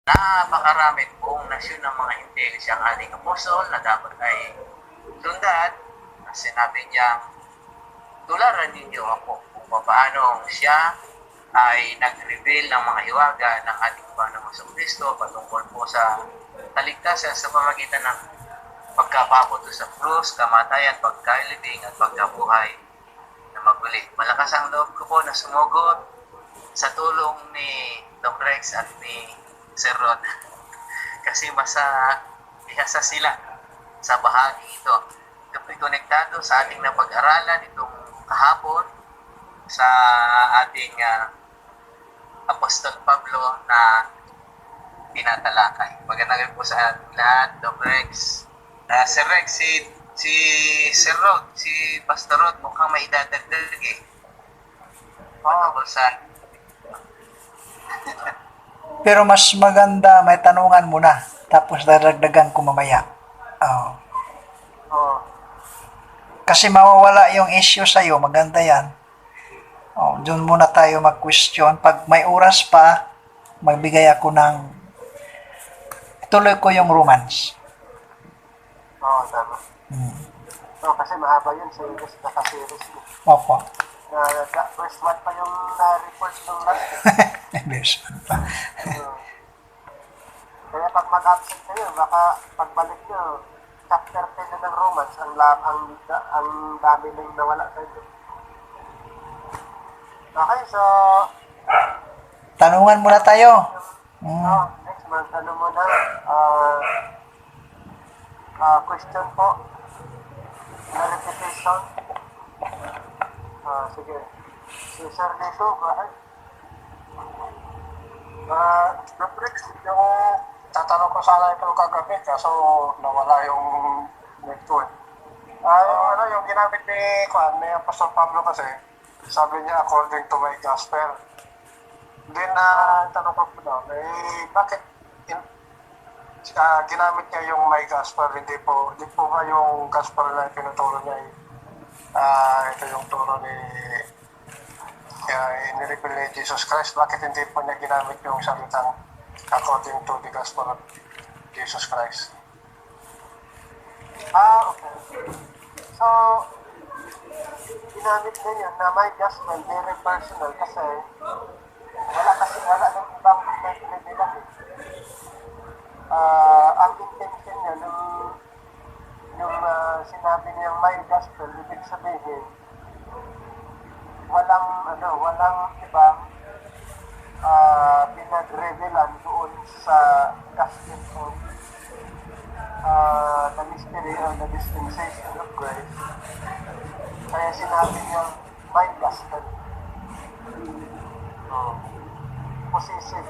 napakarami buong nasyon ng mga hintil siyang ating apostol na dapat ay sundan. Sinabi niya, tularan ninyo ako kung paano siya ay nag-reveal ng mga hiwaga ng ating Panginoong Kristo patungkol po sa kaligtasan sa pamagitan ng pagkapapunto sa krus, kamatayan, pagkailibing at pagkabuhay na maguli. Malakas ang loob ko po na sumugot sa tulong ni Doc Rex at ni Sir Rod kasi isa sila sa bahagi ito. Ito po'y konektado sa ating napag-aralan itong kahapon sa ating Apostol Pablo na tinatalakay. Magandang gabi po sa lahat, Doc Rex. Sir Rex, si Sir Rod, si Pastor Rod, mukhang may idadagdag eh. Patungkol sa Pero mas maganda may tanungan muna, tapos dadagdagan ko mamaya. Oh. oh, Kasi mawawala yung issue sa'yo, maganda yan. Oh, doon muna tayo mag-question. Pag may oras pa, magbigay ako ng, tuloy ko yung romance. tama. Kasi mahaba yun, series na ka-series. Opo. First one pa yung na-report ng last. Verse 1 pa. Kaya pag mag-absent kayo, baka pagbalik nyo, chapter 10 na ng Romans, ang dami nang nawala sa inyo. Okay, so, Tanungan muna tayo. next month, ano muna, question po, na repetition. Sige. Si Sir Lito, bakit? Rex, yung tatanong ko sana ito kagabi, kaso nawala yung network. Yung ginamit ni Apostol Pablo kasi, sabi niya according to my gospel. Then, tanong ko po daw, bakit ginamit niya yung my gospel, hindi po ba yung gospel na pinuturo niya ito yung turo ni in-reveal ni Jesus Christ, bakit hindi po niya ginamit yung salitang according to the gospel of Jesus Christ? Okay. So, ginamit niya yun na my gospel, very personal kasi wala ng ibang revealan eh. Ang intention niya yung sinabi niyang my gospel, ibig sabihin walang ibang pinag-revealan doon sa gospel of the mystery or the dispensation of grace. Kaya sinabi niyang my gospel. Possessive.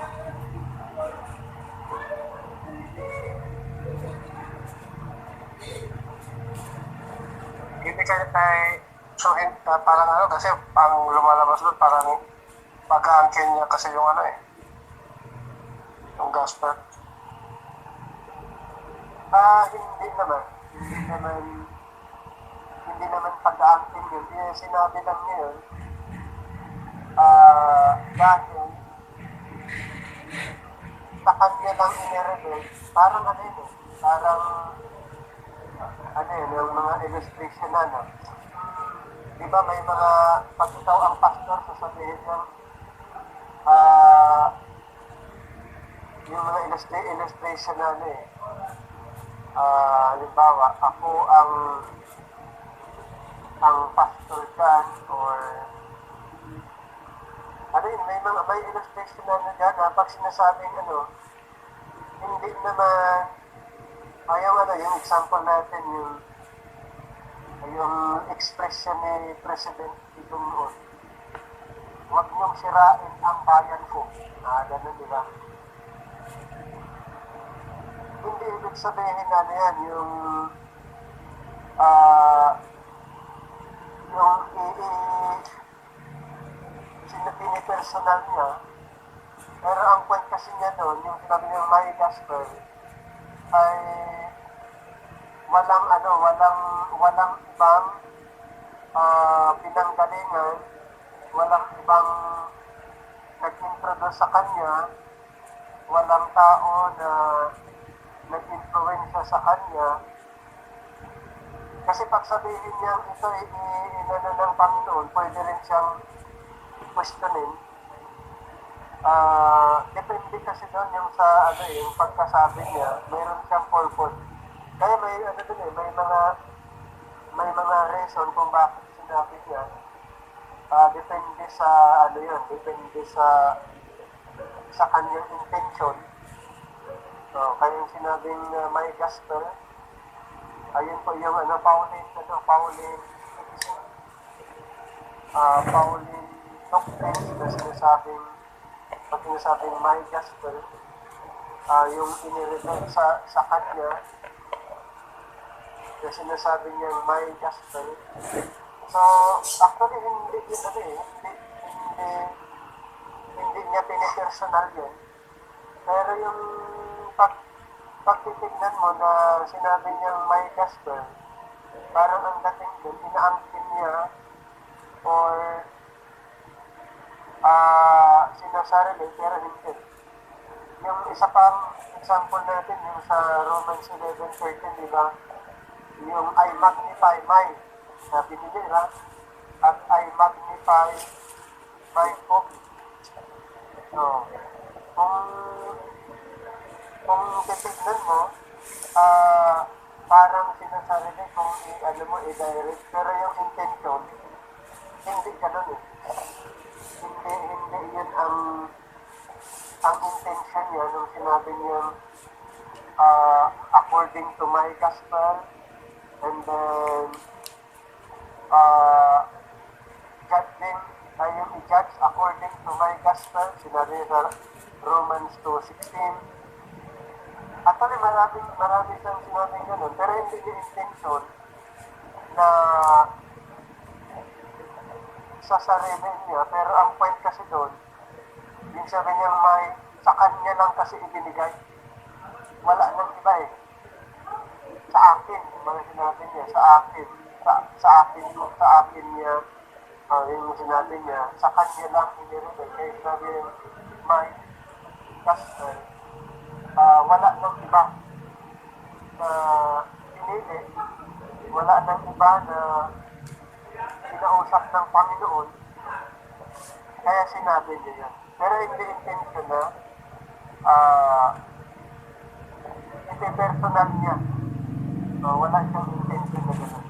Hindi kahit so parang kasi ang lumalabas doon parang pag-aangkin niya kasi yung yung gospel. Hindi naman pag-aangkin yun. Sinabi lang niya yun dahil sa kanya lang inireveal, parang yung mga illustration diba may mga, pag ikaw ang pastor, sasabihin niya, yung mga illustration halimbawa, ako ang pastor dyan, or may illustration dyan, pag sinasabing hindi naman, yung example natin, yung expression ni President itong noon, huwag niyong sirain ang bayan ko. Ganun, di ba? Hindi ibig sabihin yan, yung pinipersonal niya, pero ang point kasi niya doon, yung sinabi niya my gospel, ay walang ibang pinanggalingan, walang ibang nag-introduce sa kanya, walang tao na nag-influensya sa kanya. Kasi pag sabihin niyang ito ay inano ng Panginoon, pwede rin siyang questionin. Depende kasi doon yung sa yung pagkasabi niya, mayroon siyang purpose. Kaya may doon may mga reason kung bakit sinabi niya. Depende sa depende sa kanyang intention. So, kaya yung sinabing may gospel, ayun po yung Pauline doctrines na sinasabing may gospel, yung inirefer sa kanya, na sinasabi niyang may gospel. So, actually, hindi niya pinipersonal yun. Pero yung pagtitignan mo na sinabi niyang may gospel, parang ang dating doon, inaangkin niya or sinasarili, pero hindi. Yung isa pang example natin, yung sa Romans 11:13, di ba? Yung I magnify my, sabi niya, di ba? At I magnify my hope. So, kung titignan mo, parang sinasarili kung i-direct, pero yung intention, hindi ganun eh. Hindi yun ang intention niya nung sinabi niya according to my gospel, and then judging, yung i-judge according to my gospel, sinabi niya sa Romans 2:16. Actually, marami siyang sinabing ganun, pero hindi yung intention na sa sarili niya, pero ang point kasi doon, yung sabi niya sa kanya lang kasi ibinigay. Wala nang iba eh. Sa akin, yung mga sinabi niya, sa akin niya, yung sinabi niya, sa kanya lang iniribay. Kaya sabi niya, my gospel, wala nang iba na pinili, wala nang iba na kinausap ng Panginoon, kaya sinabi niya yan. Pero hindi intention na iti-personal niya. Wala siyang intention na gano'n.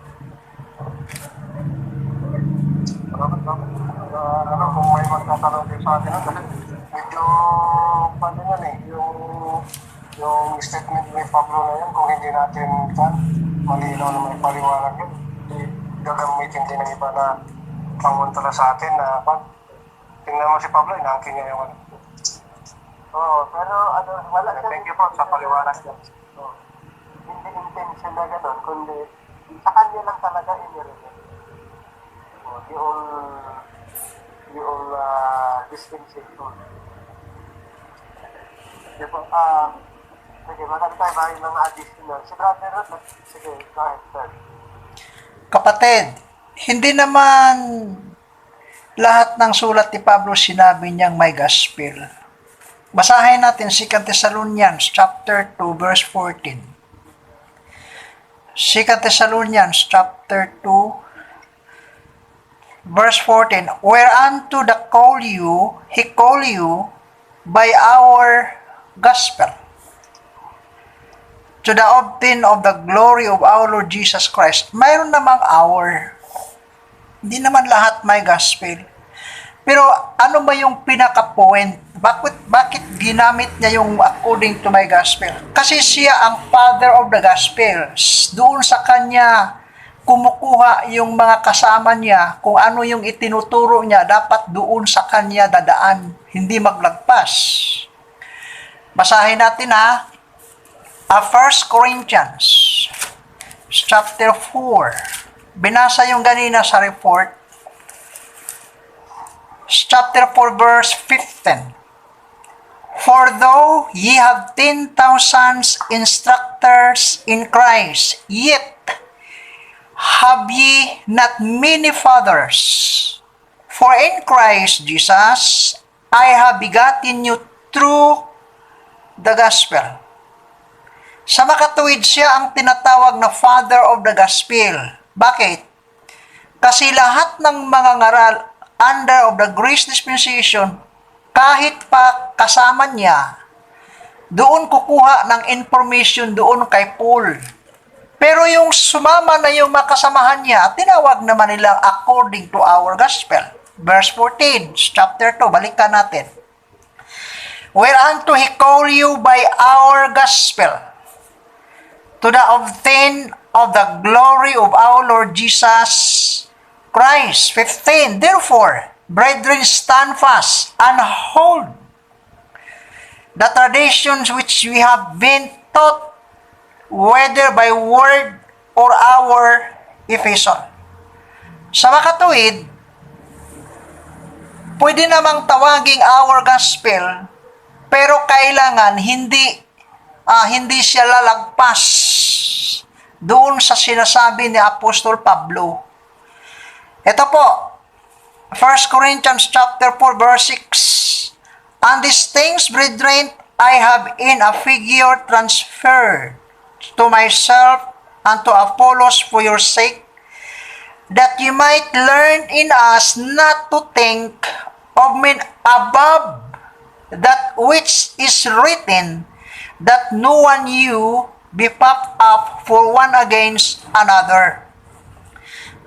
Kung may magtatanong din sa atin, kasi medyo paano yan eh, yung statement ni Pablo na yan, kung hindi natin malinaw na may paliwanag yun, gagamitin din ng iba na panguntala sa atin na tingnan mo si Pablo, inaangkin niya yung pero wala siya. Thank you po sa paliwanag niya. Hindi intention na gano'n, kundi sa kanya lang talaga inirigay. Yung dispensation. Sige po, sige, maganda tayo ba yung mga additional? Si Brother Rod, sige, go ahead, sir. Kapatid, hindi naman lahat ng sulat ni Pablo sinabi niyang may gospel. Basahin natin 2 Thessalonians chapter 2 verse 14. 2 Thessalonians chapter 2 verse 14, whereunto he call you by our gospel, to the obtain of the glory of our Lord Jesus Christ. Mayroon namang our. Hindi naman lahat may gospel. Pero ano ba yung pinaka-point? Bakit ginamit niya yung according to my gospel? Kasi siya ang father of the gospel. Doon sa kanya kumukuha yung mga kasama niya, kung ano yung itinuturo niya, dapat doon sa kanya dadaan, hindi maglagpas. Basahin natin 1 Corinthians chapter 4. Binasa yung ganina sa report. Chapter 4 verse 15. For though ye have 10,000 instructors in Christ, yet have ye not many fathers. For in Christ Jesus I have begotten you through the gospel. Sa makatuwid, siya ang tinatawag na Father of the Gospel. Bakit? Kasi lahat ng mga ngaral under of the grace dispensation, kahit pa kasama niya, doon kukuha ng information doon kay Paul. Pero yung sumama na yung makasamahan niya, tinawag naman nilang according to our gospel. Verse 14, chapter 2, balikan natin. Whereunto he call you by our gospel, to the obtain of the glory of our Lord Jesus Christ. 15, therefore, brethren, stand fast and hold the traditions which we have been taught, whether by word or our epistle. Sa makatuwid, pwede namang tawaging our gospel, pero kailangan hindi siya lalagpas doon sa sinasabi ni Apostol Pablo. Ito po, 1 Corinthians chapter 4 verse 6. And these things, brethren, I have in a figure transferred to myself and to Apollos for your sake, that you might learn in us not to think of men above that which is written, that no one you be puffed up for one against another.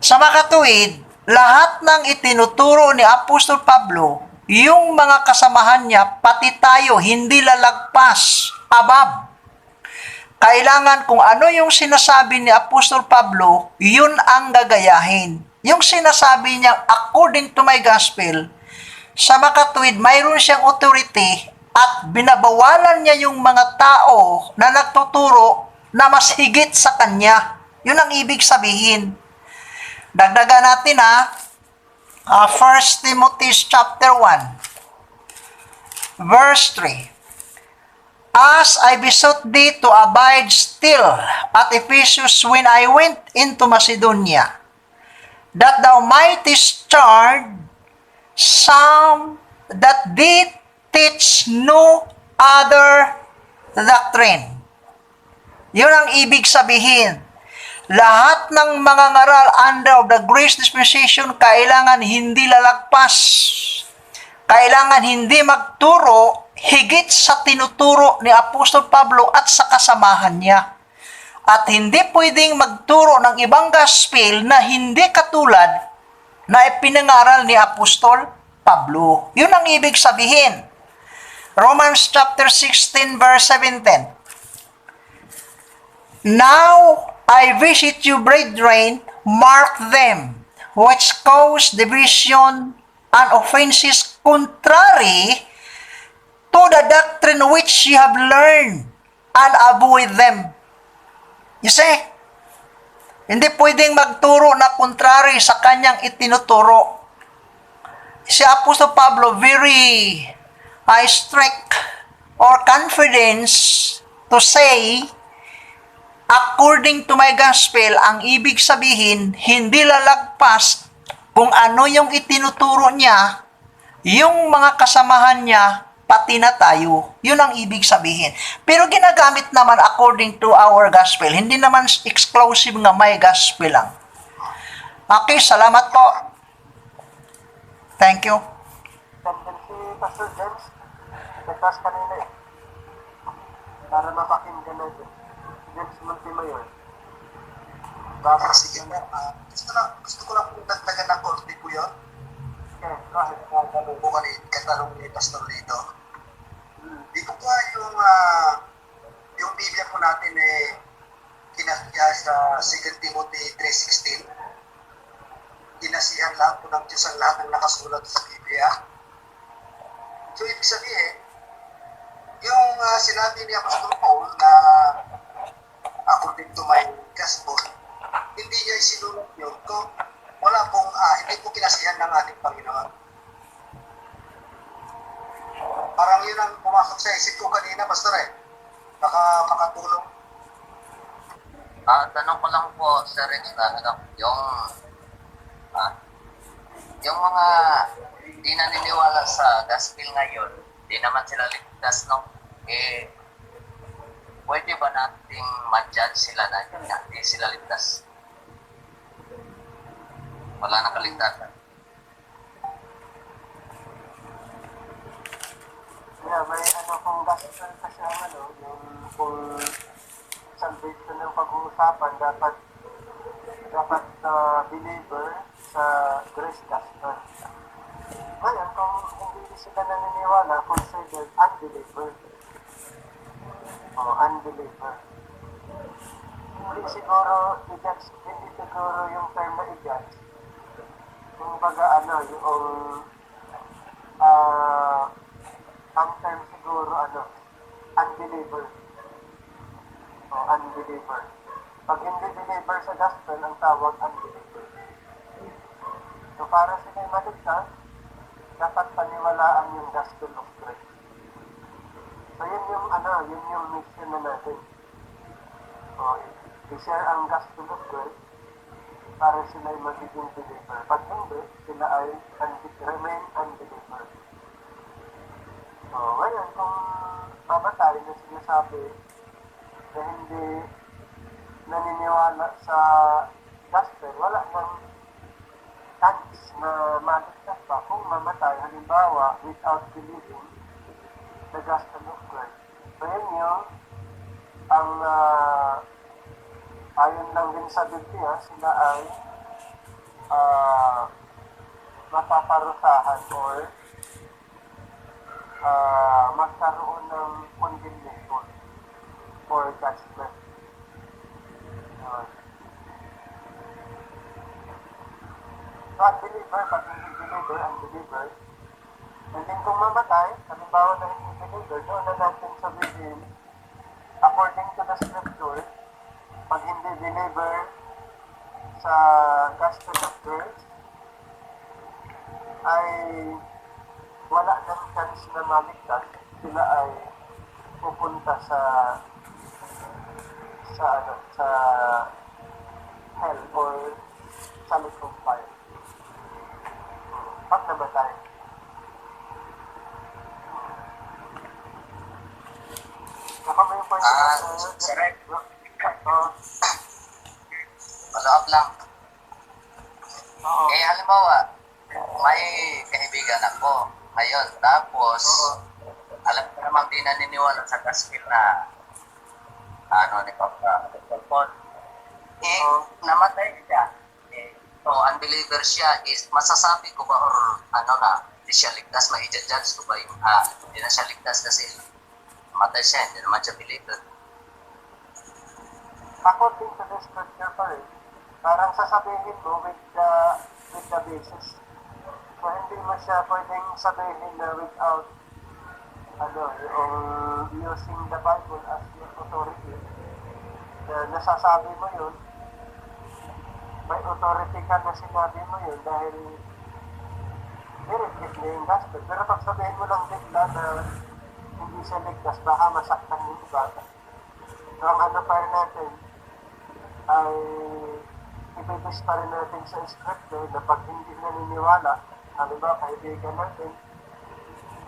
Sa makatuwid, lahat ng itinuturo ni Apostol Pablo, yung mga kasamahan niya, pati tayo, hindi lalagpas, above. Kailangan kung ano yung sinasabi ni Apostol Pablo, yun ang gagayahin. Yung sinasabi niya, according to my gospel, sa makatuwid, mayroon siyang authority at binabawalan niya yung mga tao na nagtuturo na mas higit sa kanya. Yun ang ibig sabihin. Dagdagan natin 1 Timothy chapter 1, verse 3. As I besought thee to abide still at Ephesus when I went into Macedonia, that thou mightest charge some that did teach no other doctrine. Yun ang ibig sabihin. Lahat ng mga ngaral under of the grace dispensation, kailangan hindi lalagpas. Kailangan hindi magturo higit sa tinuturo ni Apostol Pablo at sa kasamahan niya. At hindi pwedeng magturo ng ibang gospel na hindi katulad na ipinangaral ni Apostol Pablo. Yun ang ibig sabihin. Romans chapter 16 verse 17. Now I visit you, brethren, mark them, which cause division and offenses contrary to the doctrine which ye have learned, and avoid them. You see? Hindi pwedeng magturo na contrary sa kanyang itinuturo. Si Apostol Pablo very strict or confidence to say, according to my gospel, ang ibig sabihin, hindi lalagpas kung ano yung itinuturo niya, yung mga kasamahan niya, pati na tayo. Yun ang ibig sabihin. Pero ginagamit naman according to our gospel. Hindi naman exclusive nga may gospel lang. Okay, salamat po. Thank you. Si Pastor James, nagtas kanina para mapakinggan natin. James Montemayor. Sige na. Gusto ko lang kung dagdagan ng korte ko yun. Kahit Katalong ni Pastor Lito. Di ko ba yung Biblia po natin kinakya sa 2 Timothy 3:16. Kinasihan lang po ng Diyos ang lahat ng nakasulat sa Biblia. So, ibig sabihin, yung sinabi ni Apostol Paul na according to my gospel, hindi niya isinunod yun. Hindi po kinasihan ng ating Panginoon. Parang yun ang pumasok sa isip ko kanina, Pastor Baka makatulong. Tanong ko lang po, Sir Rich, yung mga di naniniwala sa gospel ngayon, di naman sila ligtas, no? nating ma-judge sila na yun nga, hindi sila ligtas. Wala nang kaligtasan. Yeah, may ano kung gospel kasi ang ano, yung kung salvation ng pag-uusapan, dapat believer sa grace gospel. Ngayon, kung hindi sila naniniwala, considered unbeliever. O unbeliever. Hindi siguro i-judge, hindi siguro yung term na i-judge. Yung baga ano, yung ang term siguro ano, unbeliever. O unbeliever. Pag hindi believer sa gospel, ang tawag unbeliever. So para sila maligtas, dapat paniwalaan yung gospel of Christ. So yun yung ano, yun yung mission na natin. O i-share ang gospel of Christ para sila ay magiging believer. Pag hindi, sila ay remain unbeliever. So ngayon, kung mamatay na sinasabi na hindi naniniwala sa gospel, wala nang chance na maligtas pa kung mamatay, halimbawa, without believing the gospel of Christ. So yun yung ang ayon lang din sa Biblia, sila ay mapaparusahan or magkaroon ng condemnation or judgment. So, unbeliever, pag hindi believer, unbeliever, and then kung mamatay, halimbawa na hindi believer, doon na natin sabihin, according to the scripture, pag hindi believer sa gospel of grace, ay wala ng chance na maligtas, sila ay pupunta sa hell or sa lake of fire. Pag namatay. Ako may point Correct. Oo. Follow up lang. Oo. Eh, halimbawa, may kaibigan ako ngayon, tapos, alam ko naman di naniniwala sa gospel na ni Papa Paul. Eh, namatay siya. Eh, so, unbeliever siya, is masasabi ko ba or hindi siya ligtas, ma-judge ko ba yung, hindi na siya ligtas kasi namatay siya, hindi naman siya believer. According to the scripture pa rin, parang sasabihin mo with the basis. So, hindi mo siya pwedeng sabihin na without yung using the Bible as your authority. Nasasabi mo yun, may authority ka na sinabi mo yun dahil i-reflect niya yung gospel. Pero pag sabihin mo lang bigla na hindi siya ligtas, baka masaktan yung iba. So, ang pa rin natin ay ibibis pa rin natin sa scripture na pag hindi naniniwala, halimbawa kaibigan natin,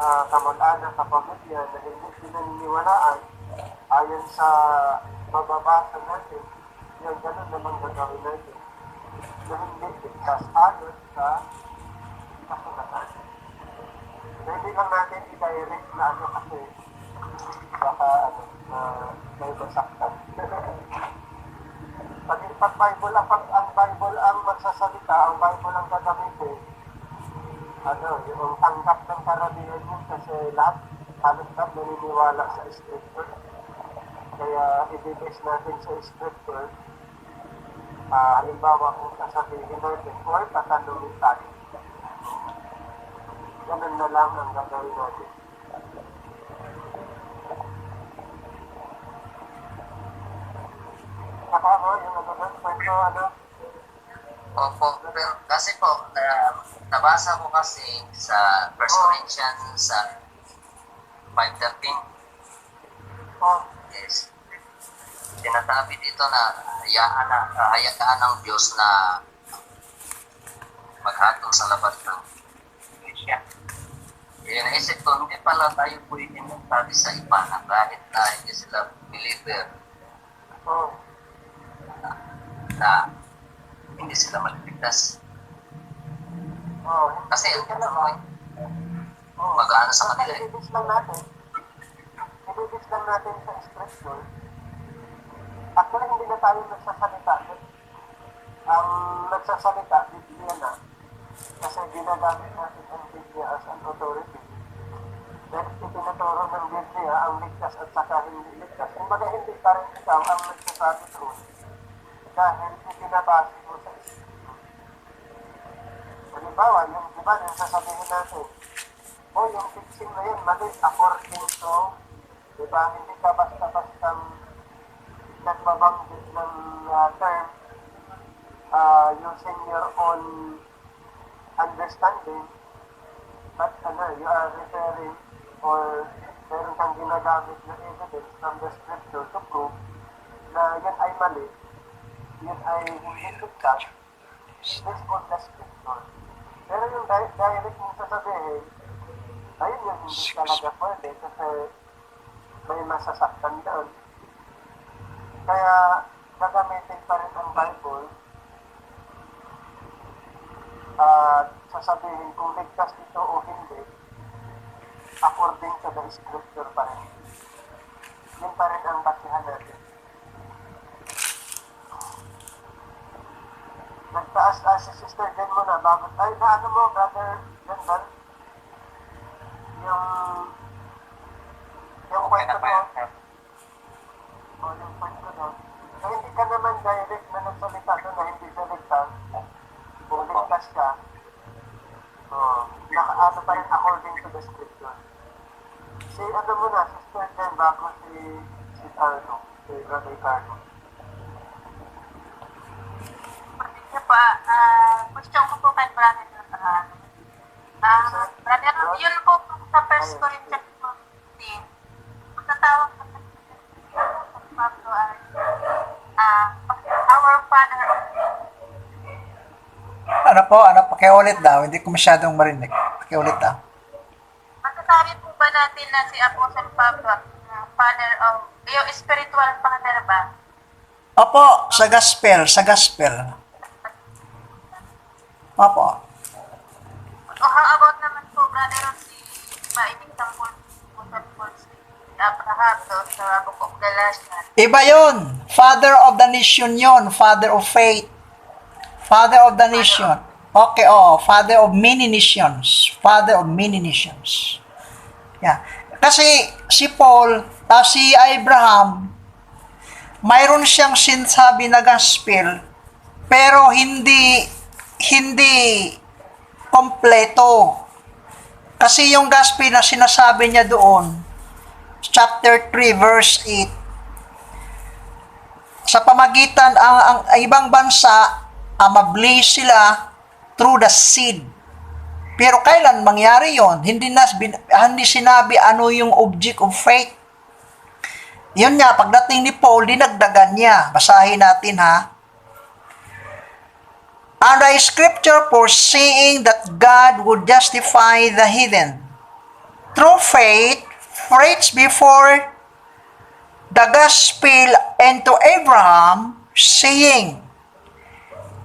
kamag-anak, kapamilya na hindi naniniwalaan, ayon sa mababasa natin, yung ganun naman gagawin natin na hindi ligtas ayon sa kasulatan. So, hindi lang natin i-direct na kasi baka may masaktan. Pag Bible, ang Bible ang magsasalita, ang Bible ang gagamitin, yung tanggap ng karamihan yun kasi halos lahat naniniwala sa scripture. Kaya i-base natin sa scripture, halimbawa kung sasabihin natin or tatanungin tayo. Ganun na lang ang gagawin natin. Saka yung kwento, Opo, pero kasi po, nabasa ko kasi sa 1 Corinthians sa 5:13. Yes. Sinasabi dito na hayaan ng Diyos na maghatol sa labas ng Iglesia. Kaya naisip ko, hindi pala tayo pwede magsabi sa iba na kahit na hindi sila believer, Oo. na hindi sila maliligtas. Oo. Kasi Hindi ang talaga. Oo. mag-ano sa Basta kanila eh. ibibis lang natin sa scripture. Actually, hindi na tayo nagsasalita. Ang nagsasalita, Biblia na. Kasi ginagamit natin ang Biblia as an authority. Dahil itinuturo ng Biblia ang ligtas at saka hindi ligtas. Kumbaga, hindi pa rin ikaw ang nagsasabi doon. Dahil itinabase mo sa scripture. Halimbawa, yung sasabihin natin, yung fixing na yun, mali, according to, diba, hindi ka basta-bastang nagbabanggit ng term using your own understanding, but you are referring or meron kang ginagamit na evidence from the scripture to prove na yan ay mali, yan ay hindi ligtas, based on the scripture. Pero yung direct mo sasabihin, ayun yung hindi talaga pwede kasi may masasaktan doon. Kaya gagamitin pa rin ang Bible at sasabihin kung ligtas ito o hindi according to the scripture pa rin. Yun pa rin ang basihan natin. Nagtaas si Sister Jen mo na bago. Ay, naano mo, Brother Jen, yung Okay kwento na ba mo, yan? yung kwento mo, na hindi ka naman direct na nagsalita doon na hindi siya ligtas, kung ligtas ka, nakaano pa rin according to the scripture. Si ano mo na, Sister Jen, bago si Carlo, si Brother Carlo. Sige po, question ko po kay Brother Brother, yun po sa 1 Corinthians 15, matatawag sa Pablo ay our Father. Ano, pakiulit daw. Hindi ko masyadong marinig. Pakiulit daw. Masasabi po ba natin na si Apostle Pablo, Father of, yung spiritual father ba? Opo, sa gospel. Opo. O how about naman po, Brother, si maibig ng Apostle si Abraham doon sa Book of Galatians? Iba yun. Father of the nation yun. Father of faith. Father of the nation. Okay, Father of many nations. Father of many nations. Yeah. Kasi si Paul, si Abraham, mayroon siyang sinasabi na gospel, pero hindi kompleto. Kasi yung gospel na sinasabi niya doon, chapter 3, verse 8, sa pamagitan ang ibang bansa, mablis sila through the seed. Pero kailan mangyari yon? Hindi sinabi ano yung object of faith. Yun nga, pagdating ni Paul, dinagdagan niya. Basahin natin ha. And the scripture foreseeing that God would justify the heathen through faith, preached before the gospel unto Abraham, saying,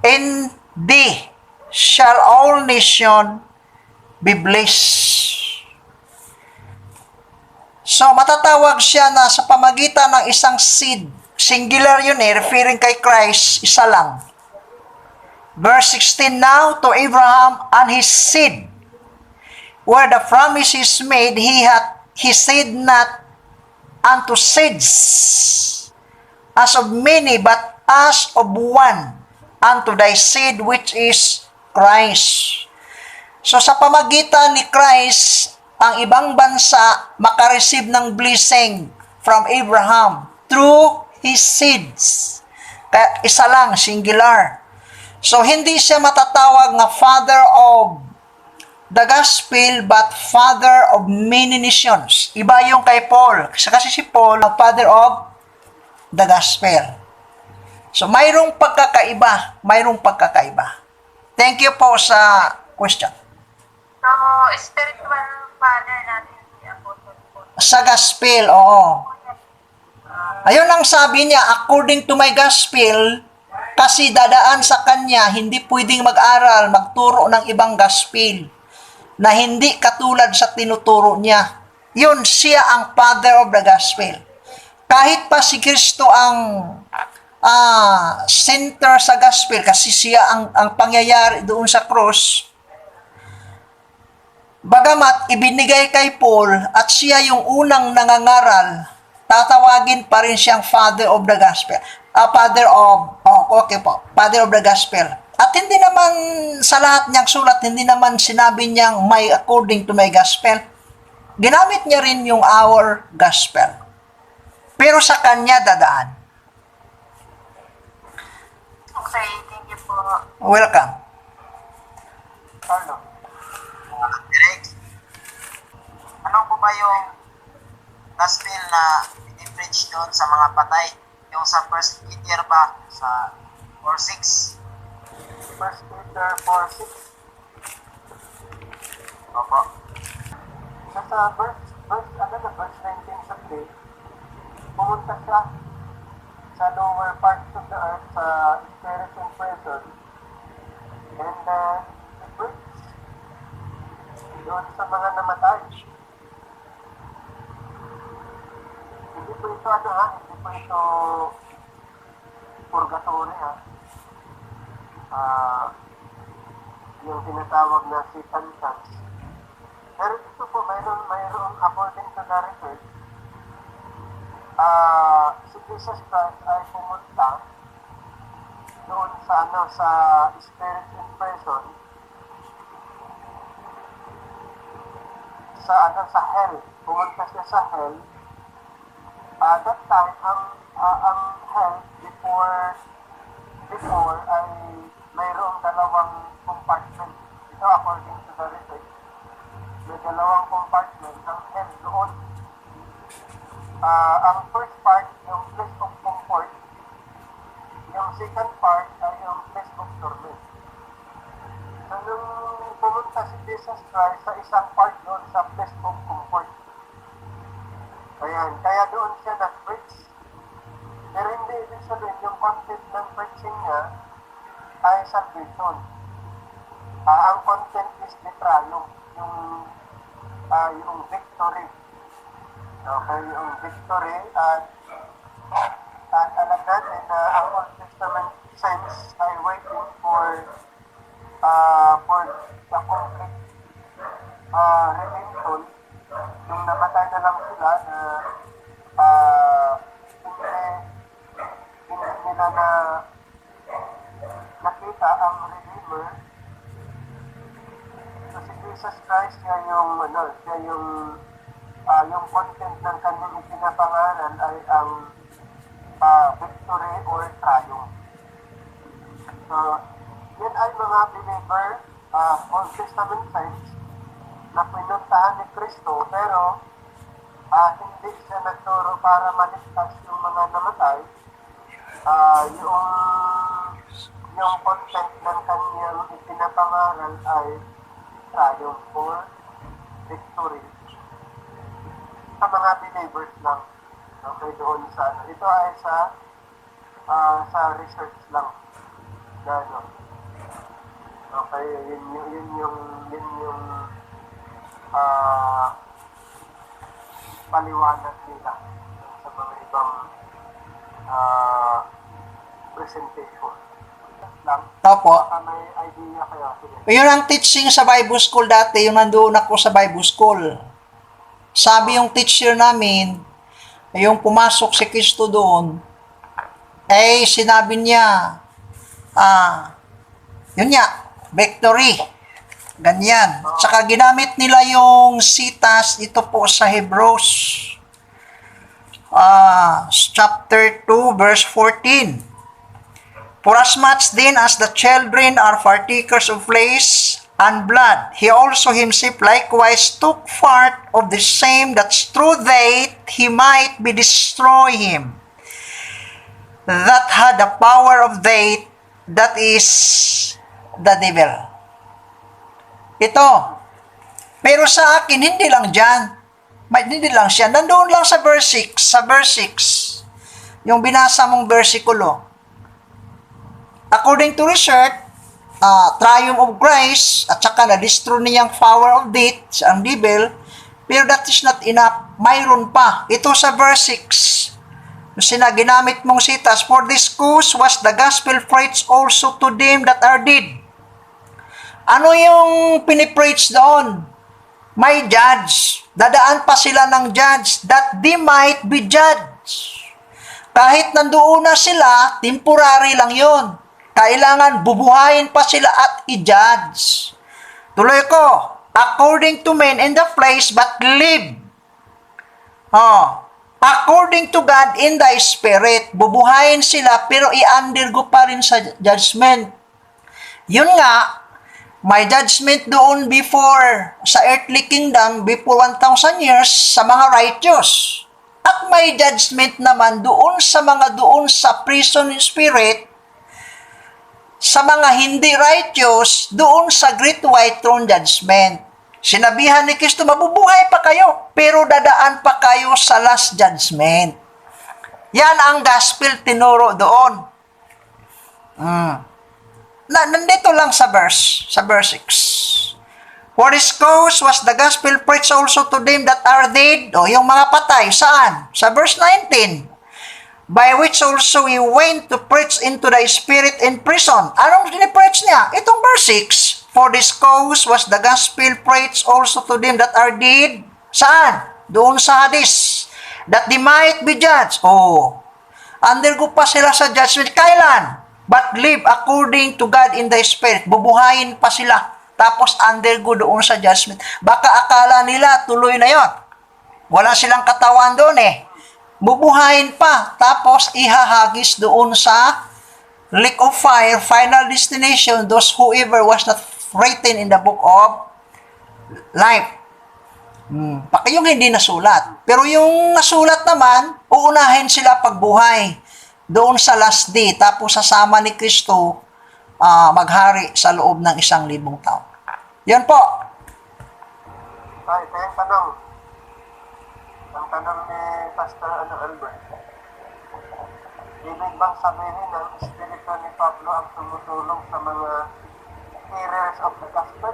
in thee shall all nations be blessed. So, matatawag siya na sa pamagitan ng isang seed. Singular yun referring kay Christ, isa lang. Verse 16, now to Abraham and his seed, where the promise is made, he said not unto seeds, as of many, but as of one, unto thy seed, which is Christ. So sa pamagitan ni Christ, ang ibang bansa makareceive ng blessing from Abraham through his seeds. Kaya isa lang, singular. So hindi siya matatawag na father of the gospel, but father of many nations. Iba yung kay Paul. Kasi si Paul, ang father of the gospel. So mayroong pagkakaiba. Thank you po sa question. So, spiritual father natin si Apostle Paul. Sa gospel, oo. Ayun ang sabi niya, according to my gospel, kasi dadaan sa kanya, hindi pwedeng mag-aral, magturo ng ibang gospel na hindi katulad sa tinuturo niya. Yun, siya ang father of the gospel. Kahit pa si Kristo ang center sa gospel, kasi siya ang pangyayari doon sa cross, bagamat ibinigay kay Paul at siya yung unang nangangaral, tatawagin pa rin siyang father of the gospel. Father of the gospel. At hindi naman sa lahat niyang sulat, hindi naman sinabi niyang may according to my gospel. Ginamit niya rin yung our gospel. Pero sa kanya dadaan. Okay, thank you po. Welcome. Carlo. Direct, ano po ba yung gospel na i-preach doon sa mga patay? Yung sa 1 Peter ba? Sa 4:6? 1 Peter 4:6. Opo. Sa verse 19 sa 3, pumunta siya sa lower parts of the earth, sa spirit and person, and he preached doon sa mga namatay. Hindi po ito hindi po ito purgatory yung tinatawag na Satan chance. Pero ito po, mayroon according to the research, si Jesus Christ ay pumunta doon sa spirit in person, sa hell. Pumunta siya sa hell. That time, ang hell before ay mayroong dalawang compartment. Ito according to the research. May dalawang compartment ng hell doon. Ang first part, yung place of comfort. Yung second part ay yung place of torment. So, nung pumunta si Jesus Christ sa isang part doon sa place of comfort. Ayan, kaya doon siya nag-preach. Pero hindi ibig sabihin, yung content ng preaching niya ay salvation. Ang content is the triumph, yung victory. Okay, yung victory at alam natin na ang Old Testament saints ay waiting for the complete redemption. Nung namatay na lang sila na hindi nila na nakita ang Redeemer. So si Jesus Christ, siya yung content ng kanyang ipinapangalan ay ang victory or triumph. So, yan ay mga believer, Old Testament saints na pinuntahan ni Kristo, pero hindi siya nagturo para maligtas yung mga namatay. Yung content ng kanyang ipinapangaral ay triumph or victory sa mga believers lang. Okay, doon ito ay sa research lang. Okay, yun yung paliwanag nila sa mga ibang presentation. Lang, Opo. baka may idea kayo. Sige. Yun ang teaching sa Bible School dati, yung nandoon ako sa Bible School. Sabi yung teacher namin, yung pumasok si Kristo doon, sinabi niya, yun nga, victory. Ganyan. Tsaka ginamit nila yung sitas, ito po sa Hebrews, chapter 2, verse 14. For as much then as the children are partakers of flesh and blood, he also himself likewise took part of the same, that through that he might be destroy him that had the power of that is the devil. Ito. Pero sa akin, hindi lang dyan. Hindi lang siya. Nandoon lang sa verse 6. Sa verse 6. yung binasa mong versikulo. According to research, triumph of Christ, at saka na-destroy niyang power of death, ang devil, pero that is not enough. Mayroon pa. Ito sa verse 6, ginamit mong sitas, for this cause was the gospel preached also to them that are dead. Ano yung pinipreach doon? May judge. Dadaan pa sila ng judge that they might be judged. Kahit nandoon na sila, temporary lang yon. Kailangan bubuhayin pa sila at i-judge. Tuloy ko, according to men in the flesh, but live. According to God in the Spirit, bubuhayin sila pero i-undergo pa rin sa judgment. Yun nga, may judgment doon before sa earthly kingdom, before 1,000 years sa mga righteous. At may judgment naman doon sa prison spirit, sa mga hindi righteous, doon sa great white throne judgment. Sinabihan ni Kristo, mabubuhay pa kayo, pero dadaan pa kayo sa last judgment. Yan ang gospel tinuro doon. Nandito lang sa verse 6. For this cause was the gospel preached also to them that are dead, o yung mga patay, saan? Sa verse 19. By which also he went to preach into the spirit in prison. Anong dinipreach niya? Itong verse 6. For this cause was the gospel preached also to them that are dead. Saan? Doon sa Hades. That they might be judged. Undergo pa sila sa judgment. Kailan? But live according to God in the Spirit. Bubuhayin pa sila. Tapos undergo doon sa judgment. Baka akala nila tuloy na yon. Wala silang katawan doon Bubuhayin pa. Tapos ihahagis doon sa lake of fire, final destination, those whoever was not written in the book of life. Yung hindi nasulat. Pero yung nasulat naman, uunahin sila pagbuhay doon sa last day. Tapos sasama ni Kristo maghari sa loob ng 1,000 taon. Yan po. Ay, kaya tanong. Ang tanong ni Pastor Albert. Ibig bang sabihin ng Espiritu ni Pablo ang tumutulong sa mga hearers of the gospel?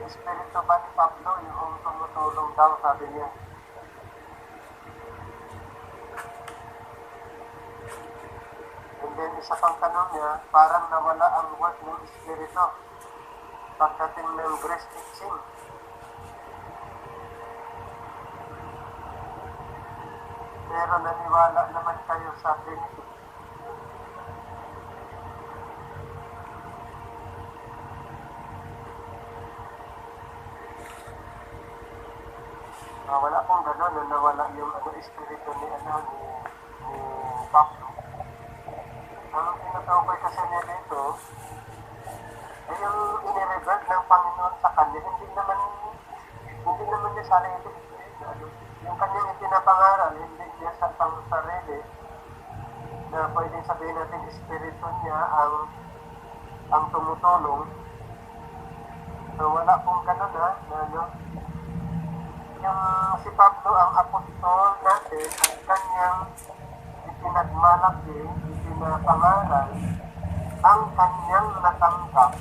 Espiritu ba ni Pablo yung tumutulong daw, sabi niya? And then isa pang tanong niya, parang nawala ang work ng Espiritu pagdating ng grace teaching. Pero naniwala naman kayo sa Trinity. Wala pong gano'n na nawala yung espiritu ni Pablo. Ang tinatawag kasi niya dito ay yung inirevert ng Panginoon sa kanya, hindi naman niya sarili. Yung kanyang ipinapangaral, hindi niya sa pang-sarili na pwedeng sabihin natin espiritu niya ang tumutulong. So wala pong gano'n yung si Pablo ang apostol natin at kanyang ipinagmalaki, ipinapangaral ang kanyang natanggap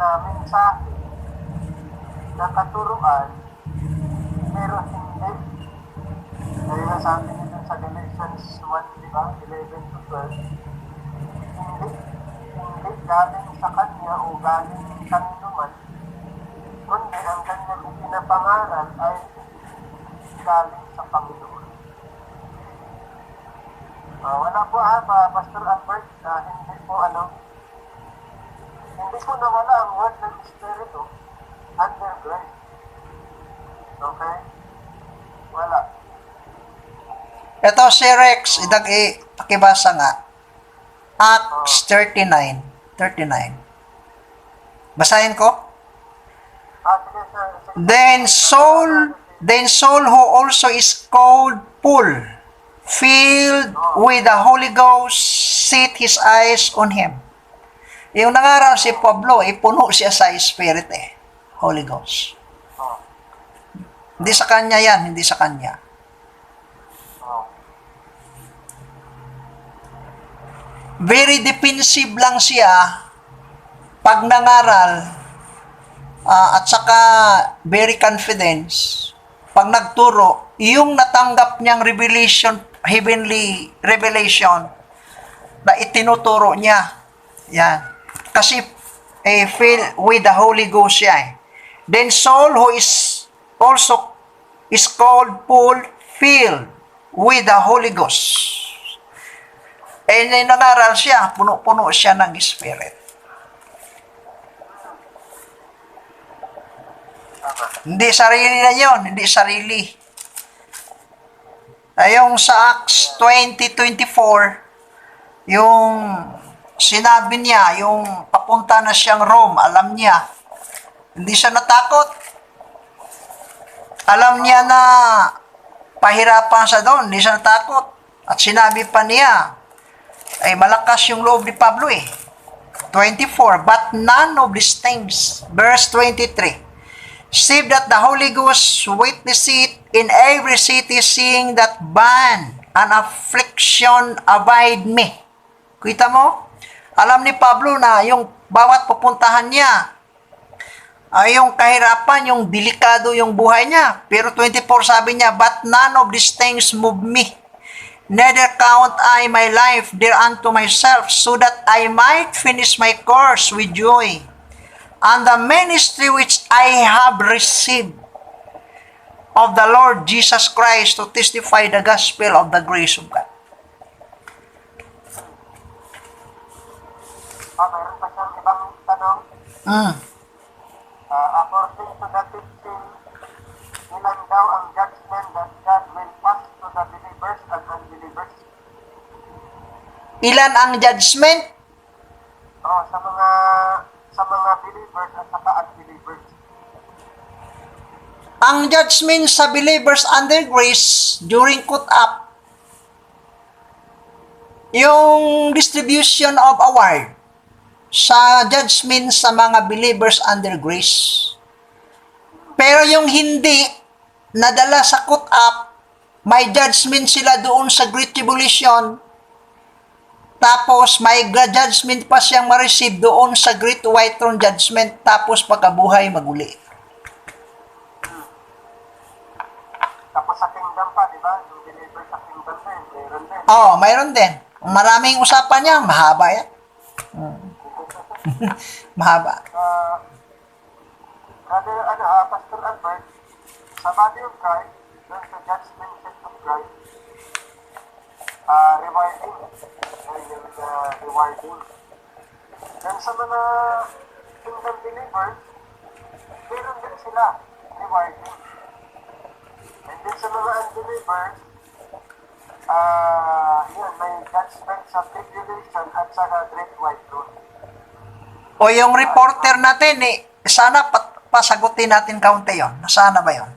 na mensahe na katuruan pero hindi. Kaya nga sabi nito sa Galatians 1, di ba? 11 to 12, hindi galing sa kanya o galing kanino man, kundi ang kanyang ipinapangaral ay galing sa Panginoon. Wala po Pastor Albert, hindi po nawala ang word ng Espiritu under grace. Okay? Wala. Ito si Rex, pakibasa nga. Acts 39. Basahin ko. Sige, sir. Then Saul, who also is called Paul, filled with the Holy Ghost, set his eyes on him. Yung nangaral si Pablo, puno siya sa Spirit Holy Ghost. Hindi sa kanya yan, hindi sa kanya. Oh. Very defensive lang siya pag nangaral, at saka very confidence. Pag nagturo, yung natanggap niyang revelation, heavenly revelation, na itinuturo niya. Yan. Kasi filled with the Holy Ghost siya eh. Then Saul, who is also is called Paul, filled with the Holy Ghost. Eh, nangaral siya, puno-puno siya ng Spirit. Hindi sarili na yon, hindi sarili. Yung sa Acts 20:24, yung sinabi niya, yung papunta na siyang Rome, alam niya, hindi siya natakot. Alam niya na pahirapan siya doon, hindi siya natakot. At sinabi pa niya, ay malakas yung loob ni Pablo eh. 24, but none of these things. Verse 23, save that the Holy Ghost witness it in every city, seeing that ban and affliction abide me. Kita mo? Alam ni Pablo na yung bawat pupuntahan niya, ay yung kahirapan, yung delikado yung buhay niya. Pero 24 sabi niya, but none of these things move me. Neither count I my life thereunto myself, so that I might finish my course with joy, and the ministry which I have received of the Lord Jesus Christ to testify the gospel of the grace of God. Meron pa siyang ibang tanong. According to the teaching, ilan daw ang judgment that God will pass to the believers and unbelievers? Ilan ang judgment? Sa mga believers at saka unbelievers. Ang judgment sa believers under grace during cut-up, yung distribution of award sa judgment sa mga believers under grace. Pero yung hindi nadala sa cut-up, may judgment sila doon sa Great Tribulation, tapos may judgment pa siyang ma-receive doon sa Great White Throne Judgment, tapos pagkabuhay maguli. Tapos sa kingdom pa, di ba? Yung believers sa kingdom din, meron din. Mayroon din. Maraming usapan niya, mahaba yan. Mahaba. Brother, Pastor Albert, sa body of Christ, doon sa judgment seat of Christ, rewarding. Rewarding. Then sa mga kingdom believers, meron din sila rewarding. And then sa mga unbelievers, yun, may judgment sa tribulation at sa great white throne. O yung reporter natin, sana pasagutin natin kaunti yon. Nasaan na ba yon?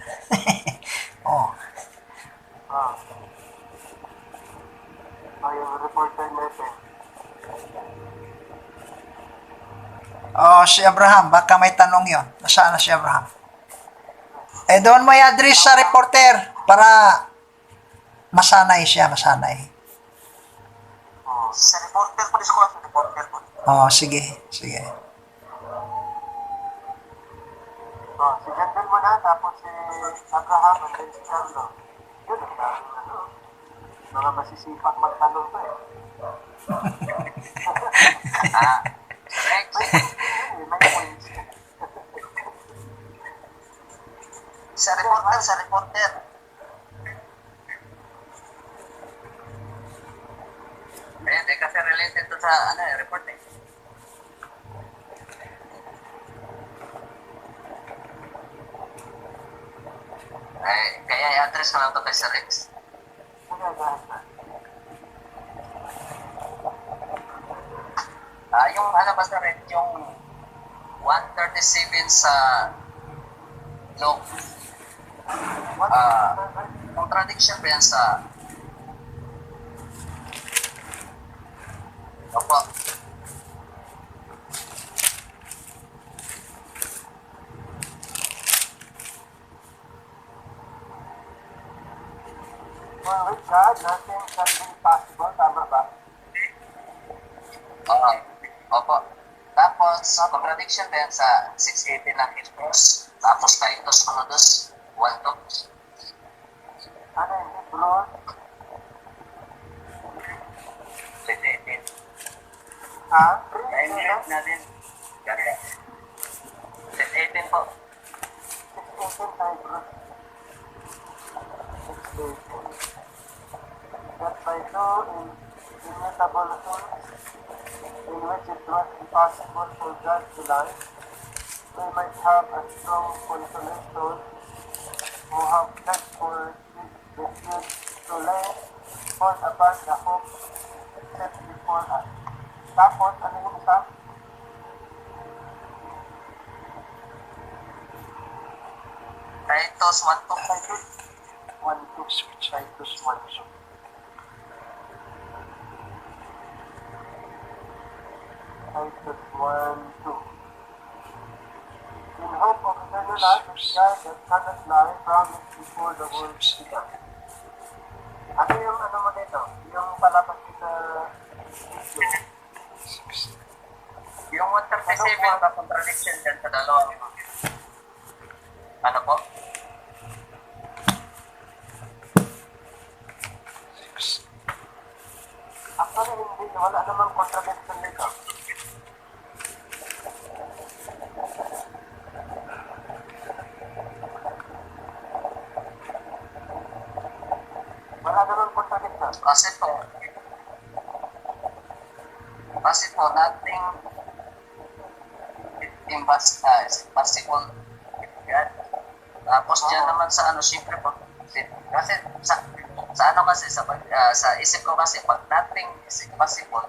Yung reporter natin. Si Abraham, baka may tanong yon. Nasaan na si Abraham? Doon mo i-address sa reporter para masanay siya, masanay. Sa reporter po, sa reporter po. Sige, sige. Si Jandel muna, tapos si Abraham, and then si Carlo. Yun, ang daming mga masisipag magtanong to eh. Rex, May points. sa reporter. Hindi kasi related to sa report eh. Kaya i-address ko lang to kay Sir Rex. Yung ba Sir Rex, yung 137 sa law, contradiction ba yan sa Opo. For with God, nothing shall be impossible. Tama ba? Oo. Opo. Tapos, contradiction din sa 6:18 ng Hebrews. Tapos Titus 1:2. Ano yung Hebrews? 6:18. Ha? Na-engrave na din. 6:18 po. 6:18 sa Hebrews. 6:18. That by two immutable things in which it was impossible for God to lie, we might have a strong consolation who have fled for refuge to lay hold upon the hope set before us. Tapos, ano yung isa? Titus 1:2. Titus 1:2. Titus 1:2. Titus 1:2. In hope of eternal life, which God that cannot lie, promised before the world began. Ano yung ano mo dito? Yung palabas sa video. Yung 137 pa contradiction dyan sa dalawang. Ano po? Actually, hindi. Wala namang contradiction dito. Wala namang contradiction. Kasi po, nothing is impossible with God. Tapos dyan naman sa ano, siyempre po, kasi sa ano kasi, sa isip ko kasi, pag nothing is impossible,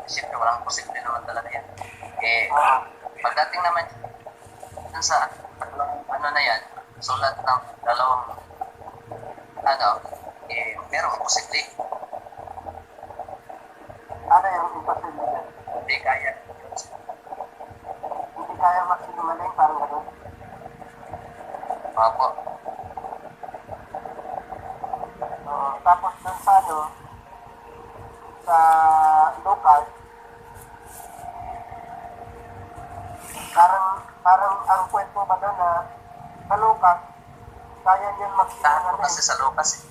siyempre walang posible naman talaga yan. Eh, pagdating naman dun sa ano na yan, sulat ng dalawang ano, eh, merong posible. Ano yung imposible yan? Hindi kaya. Hindi kaya magsinumaling, parang gano'n. Opo. Tapos dun sa ano, sa Lucas, parang ang kwento ba doon na sa Lucas, kaya niyan Tahan ko magsinungaling. kasi sa Lucas eh.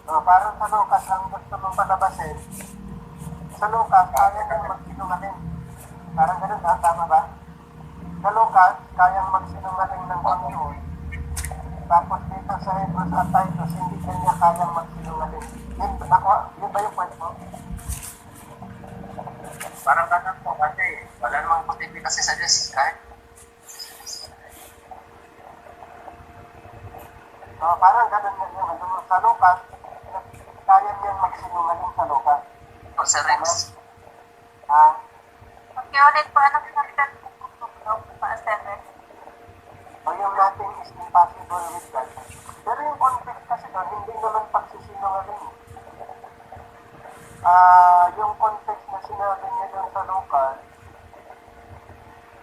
Parang sa Lucas, ang gusto mong palabasin, sa Lucas, kaya niyang magsinungaling. Parang ganun ba? Tama ba? Sa Lucas, kayang magsinungaling ng Panginoon. Tapos dito sa Hebrews at Titus, hindi kanya kayang magsinungaling. Yun ba yung kwento? Parang ganun po kasi wala namang posible kasi sa Diyos. Kahit Parang ganun nga yung ano mo. Sa Lucas, kaya niyang magsinungaling sa Lucas. O sa Rex. Pakiulit po, ano pinagkat po pa-assemble? O yung nothing is impossible with God. Pero yung context kasi doon, hindi naman pagsisinungaling. Yung context na sinabi niya doon sa Lucas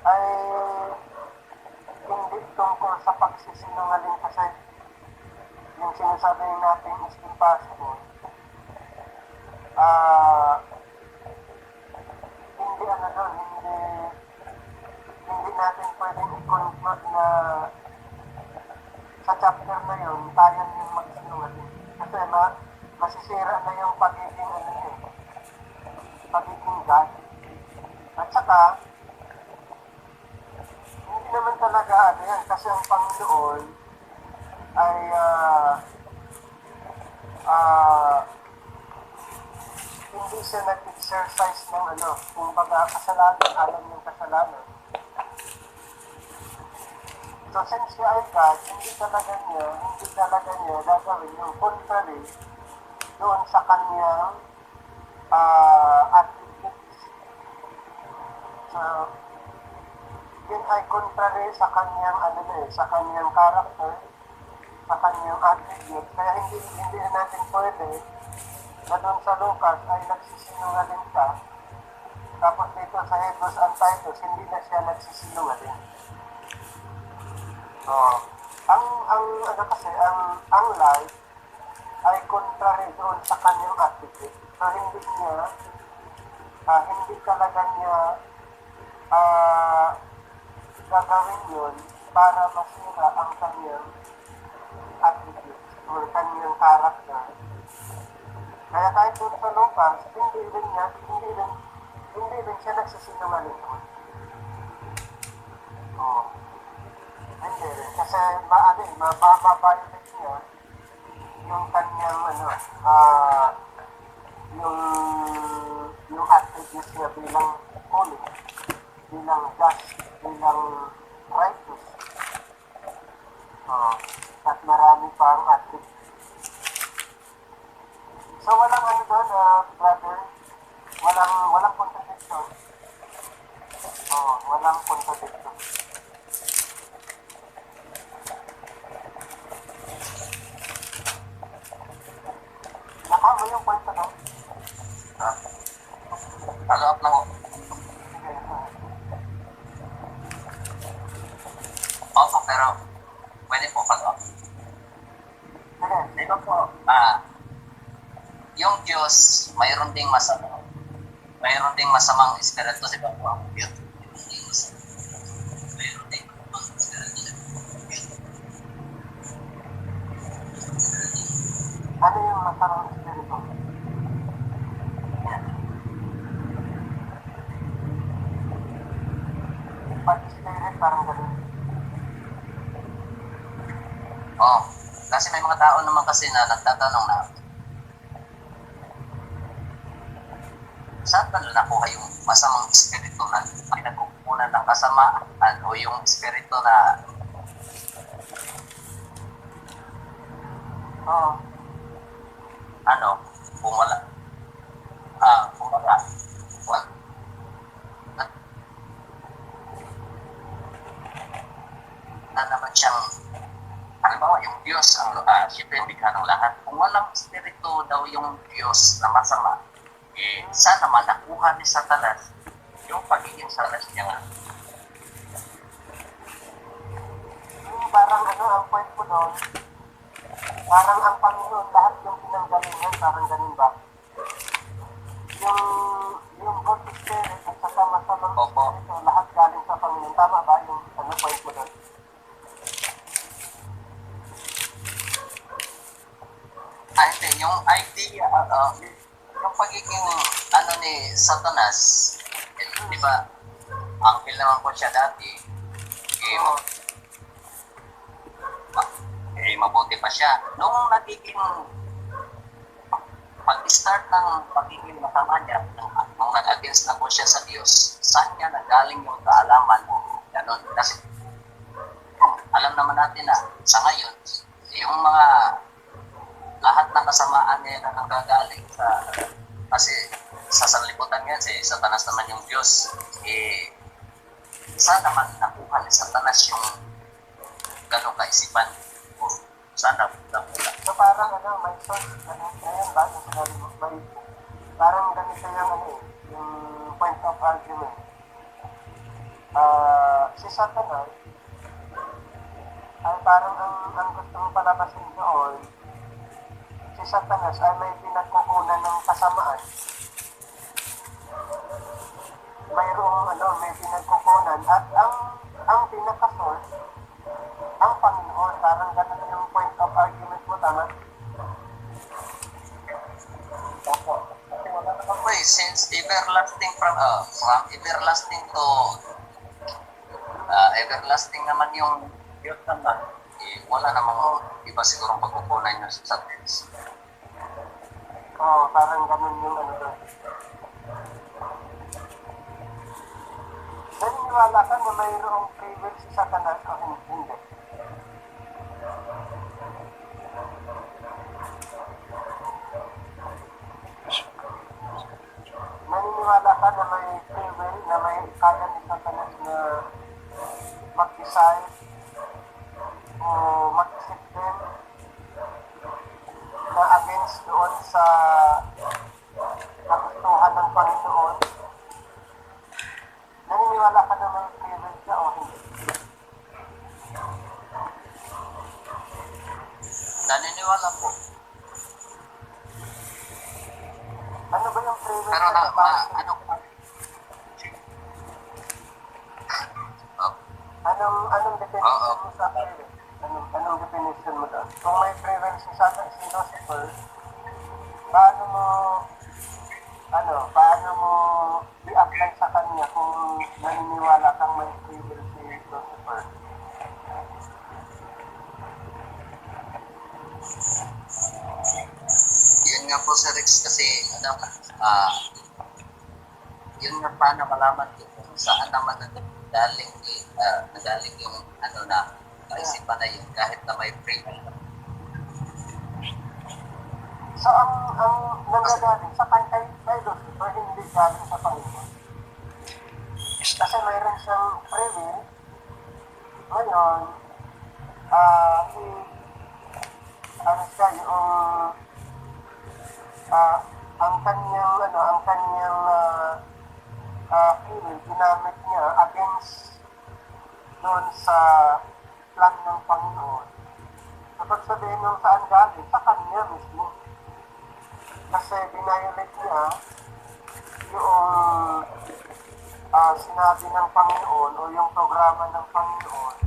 ay hindi tungkol sa pagsisinungaling kasi yung sinasabi natin is impossible. Hindi ano doon, hindi natin pwedeng i-conclude na sa chapter na yun, kaya niyang magsinungaling. Kasi masisira na yung pagiging ano yun, pagiging God. At saka, hindi naman talaga ano yan, kasi ang Panginoon ay hindi siya nag-exercise ng ano, kung baga kasalanan, alam yung kasalanan. So since siya ay God, hindi talaga niya gagawin yung contrary doon sa kanyang attributes. So, yun ay contrary sa kanyang ano na sa kanyang character, sa kanyang attribute. Kaya hindi natin pwede na doon sa Lucas ay nagsisinungaling ka, tapos dito sa Hebrews and Titus, hindi na siya nagsisinungaling. Ang ano kasi, ang life ay contrary doon sa kanyang attitude. So hindi talaga niya gagawin yun para masira ang kanyang attitude or kanyang character. Kaya kahit doon sa Lucas, hindi rin siya nagsisinungaling doon. Oh, hindi rin. Kasi mababayot niya yung kanyang yung attributes niya bilang holy, bilang just, bilang righteous. At marami pang attributes. So walang doon, brother, walang contradiction. Walang contradiction. Naka mo yung point na Follow up lang ako. Opo, pero pwede po follow up. Di ba po, yung Diyos, mayroon ding masamang espiritu, di ba po? Mayroon ding masamang espiritu, di ba po? Ano yung masamang espiritu? Pag-spirit, parang ganun. Kasi may mga tao naman kasi na nagtatanong na saan ba nakuha yung masamang espiritu na pinagkukunan ng kasamaan o yung espiritu na bumala. Na naman siyang halimbawa yung Diyos ang siyempre bigla ng lahat. Kung walang espiritu daw yung Diyos na masama, saan naman nakuha ni Satanas yung pagiging salas niya nga? Parang ang point ko doon, parang ang Panginoon, lahat yung pinanggalingan, parang ganun ba? Yung God Spirit at saka masamang espiritu, lahat galing sa Panginoon. Tama ba yung point mo doon? Hindi, yung idea, yung pagiging ni Satanas, di ba, anghel naman po siya dati, mabuti pa siya. Nung nagiging pag-start ng pagiging masama niya, nung nag-against na po siya sa Diyos, saan niya nagaling yung kaalaman na gano'n? Kasi alam naman natin na sa ngayon, yung mga lahat ng kasamaan niya na nanggagaling kasi sa sanlibutan yan, si Satanas naman yung Diyos. Saan naman nakuha ni Satanas yung gano'ng kaisipan? Saan nakuha? So parang may source, ngayon ba, yung sinabi mo, parang ganito yung point of argument. Si Satanas, ay parang ang gusto mong palabasin doon, si Satanas ay may pinagkukunan ng kasamaan. Mayroong may pinagkukunan at ang pinaka-source, ang Panginoon. Parang ganun yung point of argument mo, tama? Opo. Okay, since everlasting from everlasting to everlasting naman yung Diyos naman, wala namang iba sigurong pagkukunan nyo sa text. Parang ganun yung doon. Naniniwala ka na mayroong free will si Satanas o hindi? Naniniwala ka na may free will, na may kaya ni Satanas na mag-decide o mag-isip din na against doon sa kagustuhan ng Panginoon? Naniniwala ka na may free will siya o hindi? Naniniwala po. Pero ano, Anong definition Oo. mo sa prayer? Anong definition mo doon? Kung may prayer si Satan, si Lucifer, paano mo i-apply sa kanya kung naniniwala kang may prayer si Lucifer? yun nga po Sir Rex kasi yun nga paano malaman ko kung saan naman nagaling yung na kaisipan na yun kahit na may free. So, ang nanggagaling sa kantay kay Lucifer, hindi galing sa Panginoon. Kasi mayroon siyang free will. Ngayon, ano siya, ang kanyang free will, ginamit niya against doon sa plan ng Panginoon. Kapag sabihin nung saan galing, sa kanya mismo. Kasi binayolate niya yung sinabi ng Panginoon o yung programa ng Panginoon.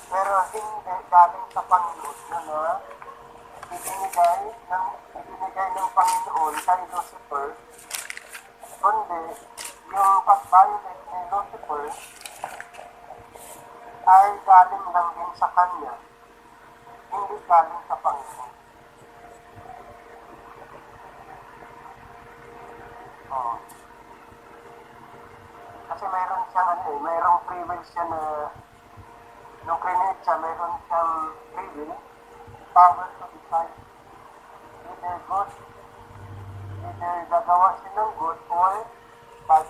Pero hindi galing sa Panginoon na ibinigay ng Panginoon kay Lucifer, kundi yung pag-violate ni Lucifer ay galing lang din sa kanya, hindi galing sa Panginoon. Kasi mayroon siyang mayroong free will siya na nung create siya, mayroon siyang free will, power to decide either good, either gagawa siya ng good or bad.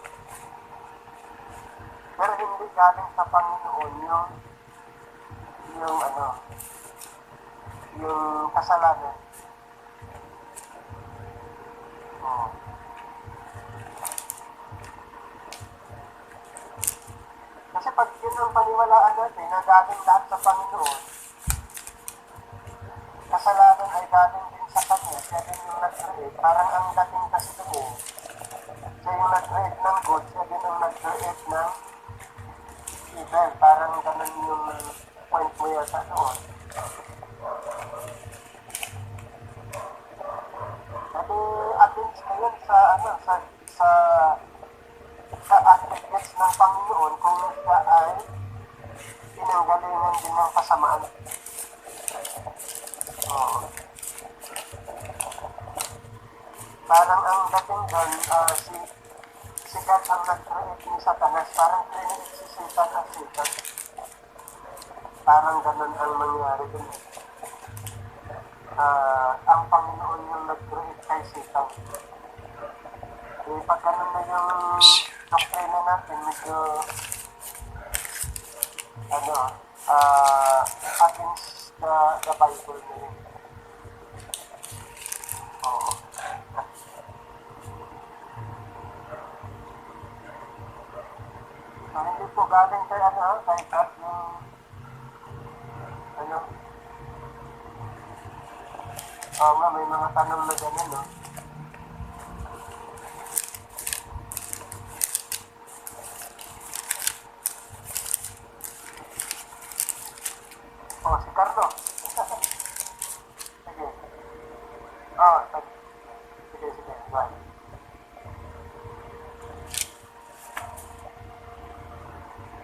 Pero hindi galing sa Panginoon yung kasalanan. Kasi pag yun ang paniwalaan natin na galing lahat sa Panginoon, kasalanan ay galing din sa Kanya, siya din yung nag-create. Parang ang dating kasi doon, siya yung nag-create ng good, siya din yung nag-create ng evil. Parang ganun yung point mo yata doon. Kasi against na yun sa attributes ng Panginoon kung siya ay pinanggalingan din ng kasamaan. Parang ang dating doon, si God ang nag-create ni Satanas, parang create si Satan at Satan. Parang ganun ang mangyari doon. Ang Panginoon yung nag-create kay Satan. Pag ganun na yung doktrina natin, medyo against the Bible na yun. So, hindi po galing kay kay God yung may mga tanong na gano'n, no? Si Carlo. Sige. Sige. Bye.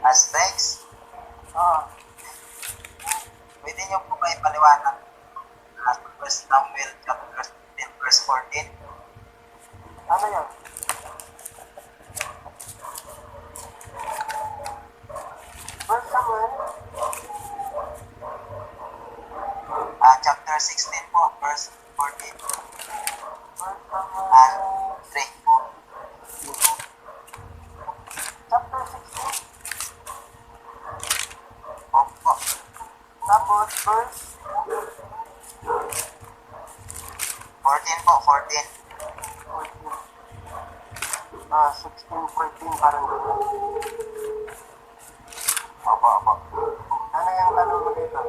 Aspects, pwede niyo po ba ipaliwanag sa 1 Samuel chapter 10 verse 14? Ano yan? First Samuel? Chapter 16 po, verse 14. First Samuel? 3. Chapter 16? Opo. Tapos verse? 14 po, 14. 16, 14, parang gano'n. Opo. Ano yung tanong mo dito?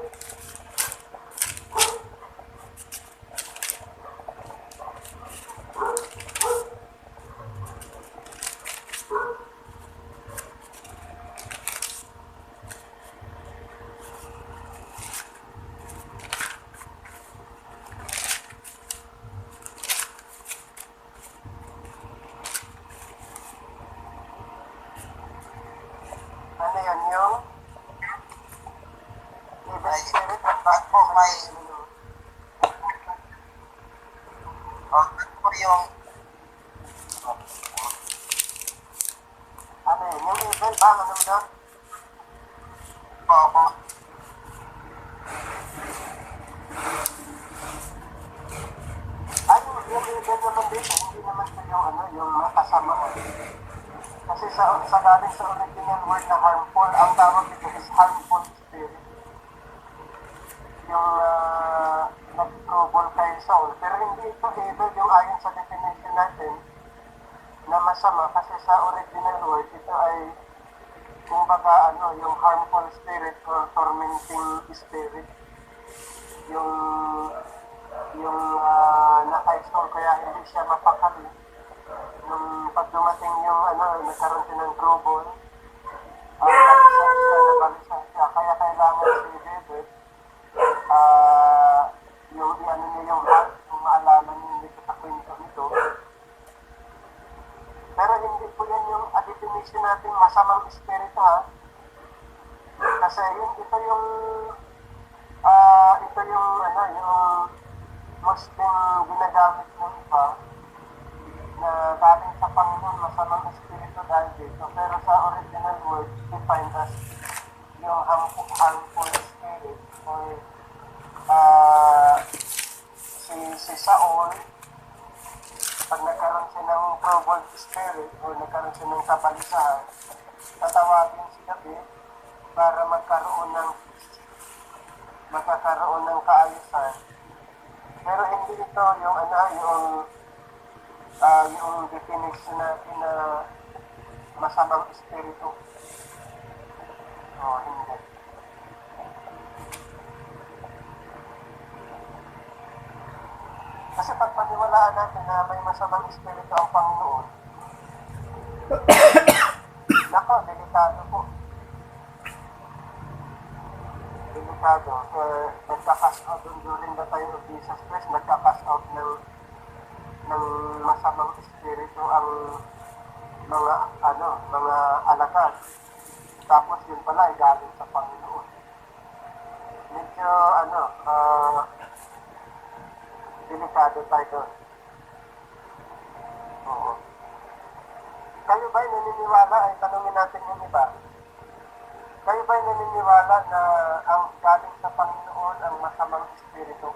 po may ano po yung Ano yun? Yung evil ba? Ano yun? po Ay, yung evil naman dito, hindi naman ito yung ano, yung makasamaan. Kasi sa galing sa original word na harmful, ang tawag dito is harmful spirit. Yung nag-trouble kay Saul. Pero hindi ito evil yung ayon sa definition natin na masama kasi sa original word ito ay kumbaga ano, yung harmful spirit or tormenting spirit. Yung naka-install kaya hindi siya mapakali. Nung pag dumating yung ano, nagkaroon siya ng trouble, nabalisan siya. Kaya kailangan si David, yung ano niya yung heart, kung maalala niyo dito sa kwento nito. Pero hindi po yan yung definition natin masamang espiritu ha. Kasi ito yung ano, yung Muslim ginagamit ng iba na galing sa Panginoon masamang espiritu dahil dito. Pero sa original word, defined as yung harmful spirit or si Saul, pag nagkaroon siya ng troubled spirit o nagkaroon siya ng kabalisahan, tatawagin si David para magkakaroon ng kaayusan. Pero hindi ito yung ano, yung definition natin na masamang espiritu. Hindi. Kasi pag paniwalaan natin na may masamang espiritu ang Panginoon, nako, delikado po. Delikado. Nagka-cast out during the time of Jesus Christ, nagka-cast out ng masamang espiritu ang mga alagad. Tapos yun pala ay galing sa Panginoon. Medyo delikado tayo doon. Oo. Kayo ba'y naniniwala, ay tanungin natin yung iba, kayo ba'y naniniwala na ang galing sa Panginoon ang masamang espiritu?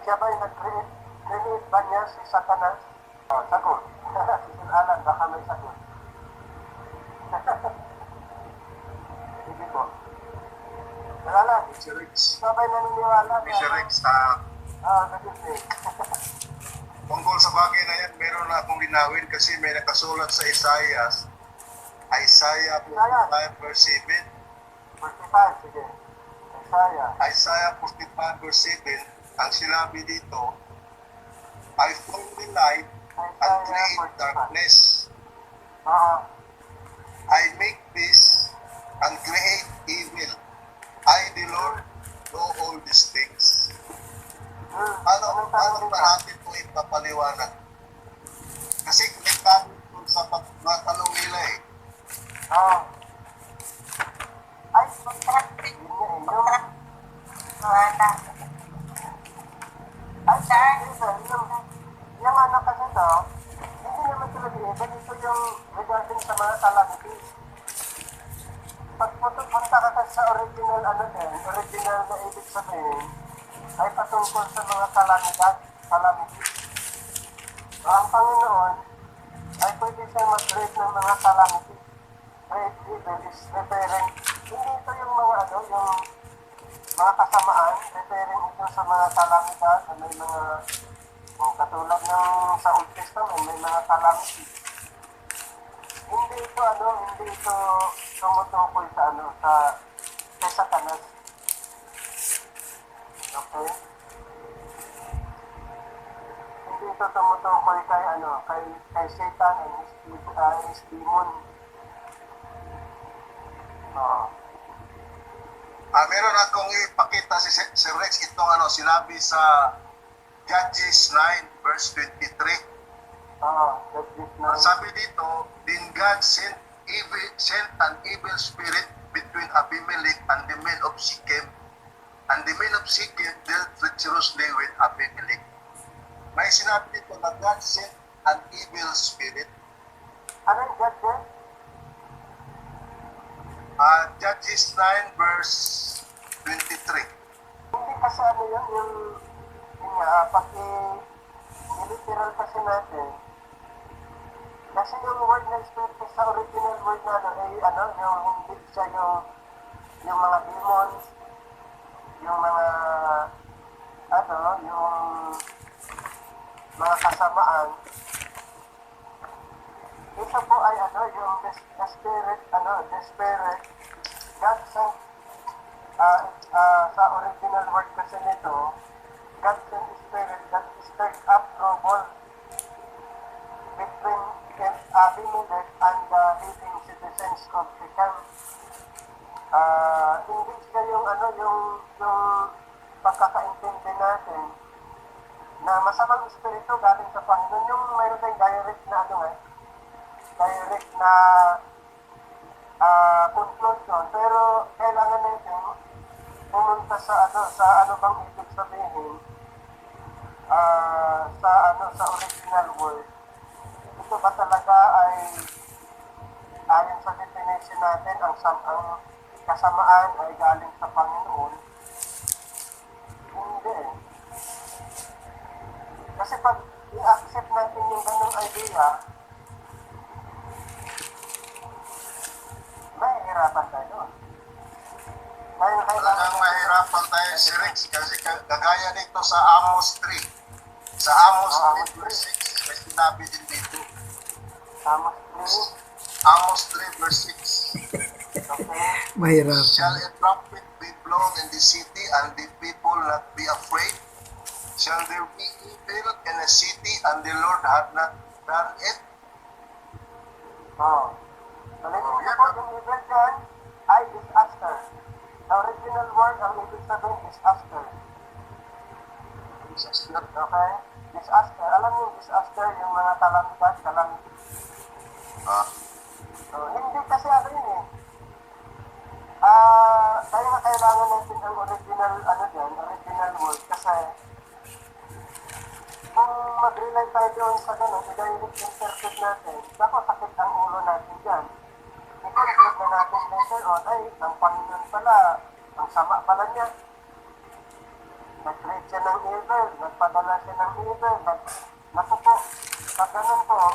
Siya ba'y nag-create ba niya si Satanas? Sagot. Si Alan, baka may sagot. Sige po. Alan, Mr. Rex, siya ba'y naniniwala na... Mr. Rex, nag-create. tungkol sa bagay na yan, meron na akong linawin kasi may nakasulat sa Isaiah 45 verse 7. 45, sige. Isaiah 45 verse 7, ang sinabi dito, I form the light and create darkness. I make peace and create evil. I, the Lord, know all these things. Paano ba natin ito ipapaliwanag? Kasi konektado ito sa pagtatanong nila eh. Ay, yung ano kasi to, hindi naman talaga ito yung regarding sa mga calamities. Pag punta ka kasi sa original original na ibig sabihin, ay patungkol sa mga calamities. Ang Panginoon ay pwede siyang mag-create ng mga calamities. Create evil is referring, hindi ito yung mga yung mga kasamaan, referring ito sa mga kalamidad na may mga katulad ng sa Old Testament, may mga calamity. Hindi ito tumutukoy sa sa Satanas. Okay? Hindi ito tumutukoy kay Satan and his demon. Meron akong ipakita si Sir Rex itong sinabi sa Judges 9 verse 23. Judges 9. Sabi dito, then God sent an evil spirit between Abimelech and the men of Shechem. And the men of Shechem dealt treacherously with Abimelech. May sinabi dito na God sent an evil spirit. Ano yung God there? Judges 9 verse 23. Hindi kasi ano yun nga, pag i-literal kasi natin, kasi yung word na spirit sa original word na yung hindi siya yung mga demons, yung mga yung mga kasamaan. Ito po ay yung the spirit, God sent, sa original word kasi nito, God sent the spirit that stirred up trouble between Abimelech and the living citizens of Shechem. Hindi siya yung pagkakaintindi natin na masamang espiritu galing sa Panginoon, yung mayroon tayong direct na conclusion, pero kailangan natin pumunta sa ano bang ibig sabihin sa original word. Ito ba talaga ay ayon sa definition natin ang kasamaan ay galing sa Panginoon? Hindi. Kasi pag i-accept natin yung ganung idea, mahihirapan tayo. Talagang mahirapan tayo si Rex kasi kagaya nito sa Amos 3. Sa Amos 3 verse 6, may sinabi din dito. Amos 3 verse 6. Okay. Mahirap. Shall a trumpet be blown in the city and the people not be afraid? Shall there be evil in a city and the Lord hath not done it? Ulitin ko po, yung evil dyan ay disaster. The original word, ang ibig sabihin, disaster. Okay? Disaster. Alam niyo, disaster, yung mga kalamidad. Hindi kasi yun eh. Kaya na kailangan natin ang original word kasi kung mag-rely tayo doon sa gano'n, i-direct interpret natin, dapat sakit ang ulo natin dyan. I-conclude na natin later on, ay, ng Panginoon pala, ang sama pala niya. Nag-create siya ng evil, nagpadala siya ng evil, naku po, pag ganun po,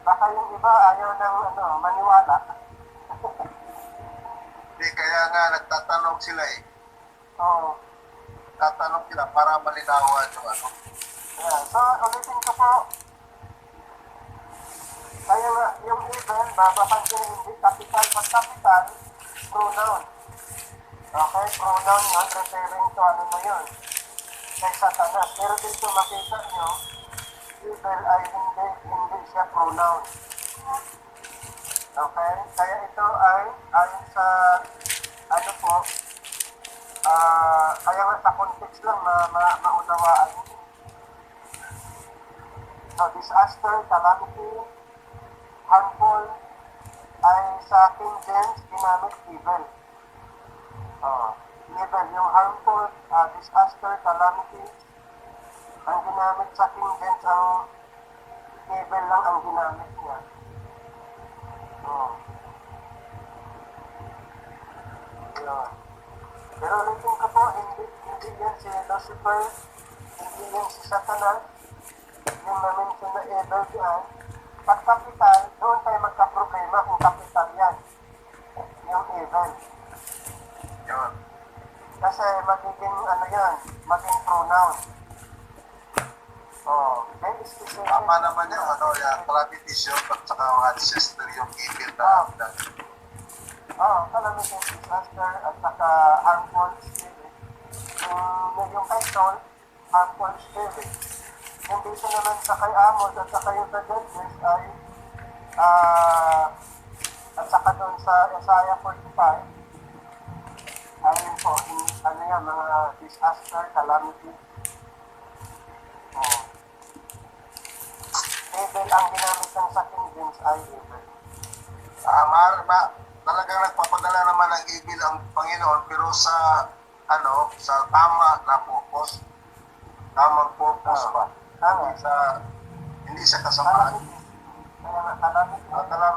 baka yung iba ayaw ng maniwala. Hindi, kaya nga nagtatanong sila eh. Oo. Tatanong sila para malinawan yung Yeah. So, ulitin ko po, kaya nga, yung evil, babapansin hindi capital, pag capital, pronoun. Okay, pronoun yun, referring to ano na yun, kay Satanas. Pero dito makita nyo, evil ay hindi siya pronoun. Okay, kaya ito ay ayon sa, kaya nga sa context lang maunawaan. So, disaster, calamity, harmful, ay sa King James ginamit evil. Evil, yung harmful, disaster, calamity, ang ginamit sa King James, ang evil lang ang ginamit niya. Yun. Pero ulitin ko po, hindi yan si Lucifer, hindi yan si Satanas, yung na-mention na evil yan. Pag capital, doon tayo magka-problema kung capital yan. Yung evil. Yun. Kasi magiging maging pronoun. Then specific. Tama naman yung yung clarification at saka ang ancestor yung evil na Calamity, disaster, at saka harmful spirit. Yung title, harmful spirit. Hindi ito naman sa kay Amos at saka yung sa Judges ay at saka doon sa Isaiah 45 ayun po, mga disaster, calamity. Evil ang ginamit ng sa King James ay evil. talagang nagpapadala naman ng evil ang Panginoon, pero sa sa tama na purpose. Tamang purpose ba? Hindi sa kasamaan.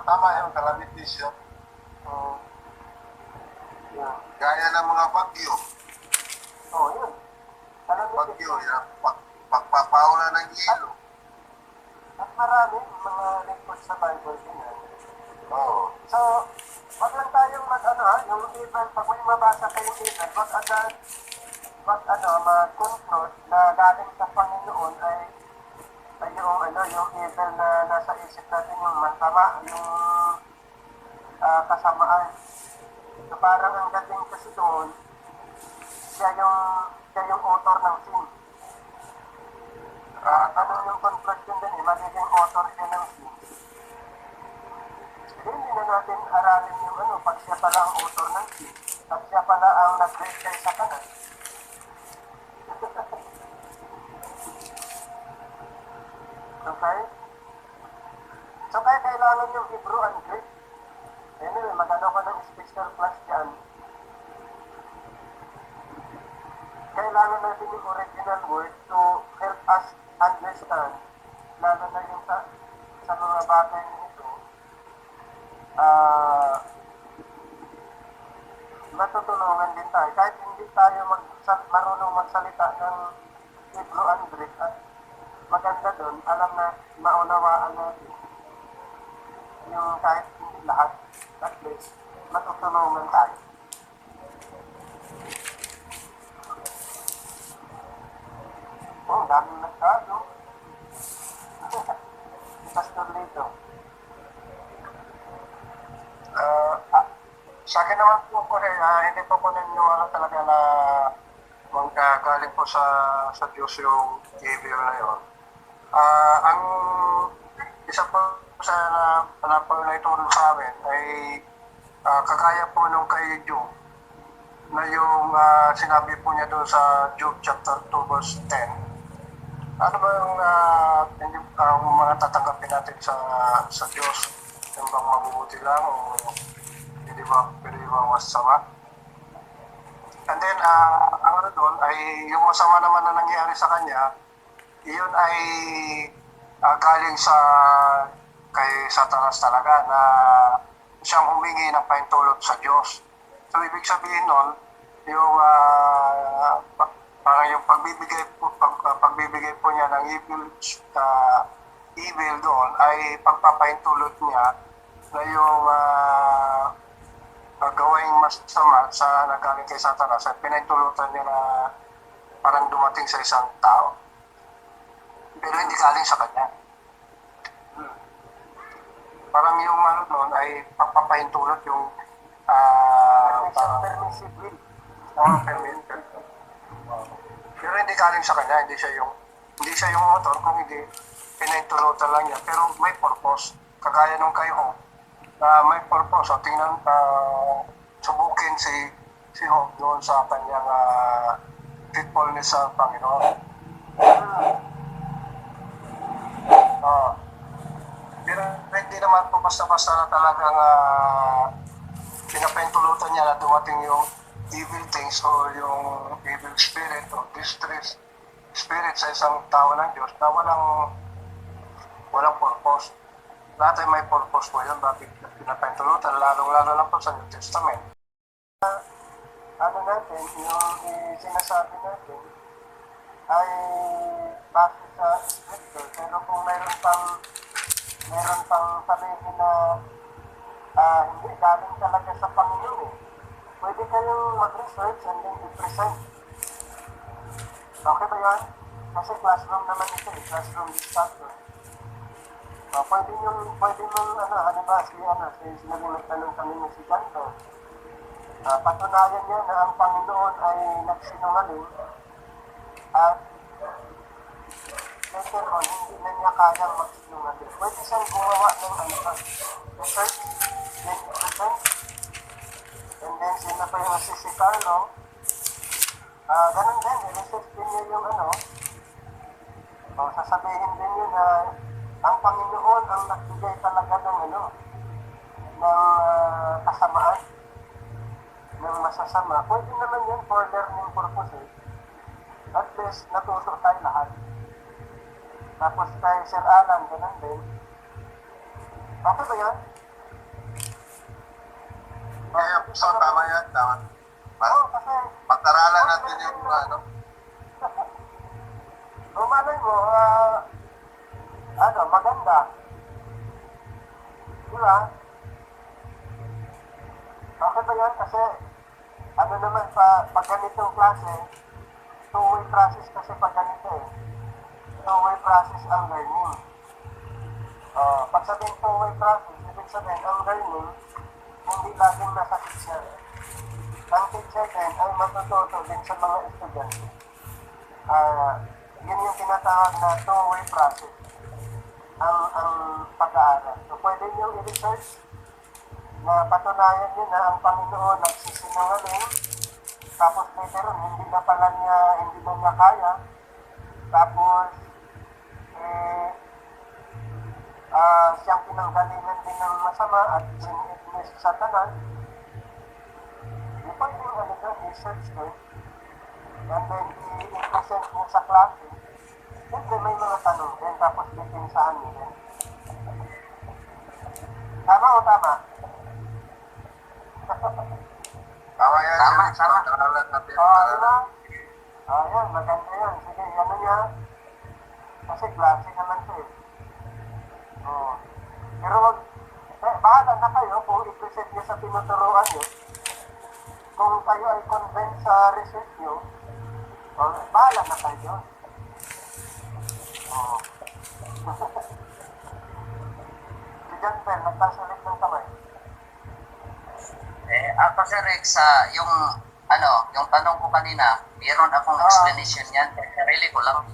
Tama yun, calamities yun. Gaya ng mga bagyo. Bagyo, yan. Pagpapaulan ng yelo. At marami mga record sa Bible din. Oo. So, wag lang tayong yung evil, pag may mabasa kayong evil, mag-conclude na galing sa Panginoon ay yung evil na nasa isip natin, yung masama, yung kasamaan. So, parang ang dating kasi doon, siya yung author ng sin. Yung conclusion din, magiging author siya ng sin. Hindi na natin aralin yung pag siya pala ang author ng sin, at siya pala ang nag-create kay Satanas. Okay? So kaya kailangan yung Hebrew and Greek. Anyway, magano ka ng special class dyan. Kailangan natin yung original word to help us understand, lalo na yung sa mga bagay na ito, matutulungan din tayo. Kahit hindi tayo marunong magsalita ng Hebrew and Greek, at maganda doon, alam na, maunawaan natin yung kahit hindi lahat, at least, matutulungan tayo. Ang daming nagkado. Pastor Lito. Sa akin naman po ko hindi po ko naniniwala talaga na galing po sa Diyos yung evil na yun. Ang isa po sa naitulong sa amin ay kagaya po nung kay Job, na yung sinabi po niya doon sa Job chapter 2 verse 10. Ano ba yung mga tatanggapin natin sa Diyos? Yung bang mabubuti lang o hindi ba pwede bang masama? And then, ang doon ay yung masama naman na nangyari sa kanya, iyon ay galing kay Satanas talaga, na siyang humingi ng pahintulot sa Diyos. So, ibig sabihin nun, yung parang yung pagbibigay po niya ng evil doon ay pagpapahintulot niya na yung gawaing masama sa nagaling kay Satanas at pinahintulutan niya na parang dumating sa isang tao. Pero hindi galing sa kanya. Parang yung doon ay pagpapahintulot yung parang Permissive will. permitted. Pero hindi galing sa kanya, hindi siya yung author, kung hindi pinahintulutan lang niya, pero may purpose. Kagaya nung kay Hope, may purpose. So, tingnan, subukin si Hope doon sa kanyang faithfulness sa Panginoon. Pero hindi naman po basta-basta na talagang pinapahintulutan niya na dumating yung evil things o yung evil spirit o distress spirit sa isang tao ng Diyos na walang purpose. Lahat ay may purpose po yun. Bakit pinapahintulutan? Lalo lang po sa New Testament. Natin, yung sinasabi natin ay base sa scripture. Pero kung meron pang sabihin na hindi galing talaga sa Panginoon, pwede kayong mag-research and then i-present. Okay ba yan? Kasi classroom naman ito eh, classroom discussion. Pwede mong halimbawa sinabi nagtanong kami ng si Janto. Patunayan niya na ang Panginoon ay nagsinungaling at later on, hindi na niya kayang magsinungaling. Pwede siyang gumawa ng research, then i-present. And then, sino pa yung si Carlo, ganun din, i-research din niya yung sasabihin din niya na ang Panginoon ang nagbigay talaga ng kasamaan, ng masasama, pwede naman yan for learning purpose eh. At least, natuto tayo lahat. Tapos kay Sir Alan, ganun din. Okay ba yan? Kaya so tama yan, tama. Oo, kasi Pag-aralan natin yung ano. malay mo, maganda. Di ba? Okay ba yan? Kasi, naman pag ganitong klase, two-way process kasi pag ganito eh. Two-way process ang learning. Pag sabihin two-way process, ibig sabihin ang learning, hindi laging nasa teacher. Ang teacher din ay matututo din sa mga estudyante. Yun yung tinatawag na two-way process. Ang pag-aaral. So, pwede nyo i-research na patunayan nyo na ang Panginoon nagsisinungaling, tapos later on, hindi na niya kaya, tapos, siyang pinanggalingan din ng masama at sinit niya si Satanas. Pwede yung research din, and then i-present niya sa klase. Siyempre may mga tanong din, tapos dipinsahan niya din. Tama o tama? Tama yan. Tama, Felix. tama. Pag-aralan natin. Di ba? Yan, maganda yan. Sige, niya. Kasi klase naman ito eh. Pero bahala na kayo kung i-present niyo sa tinuturuan niyo. Kung kayo ay convinced sa research niyo, bahala na kayo. Si John Bell, nagtasalit ng kamay. Ako Sir Rex, yung tanong ko kanina, mayroon akong explanation yan. Sarili ko lang.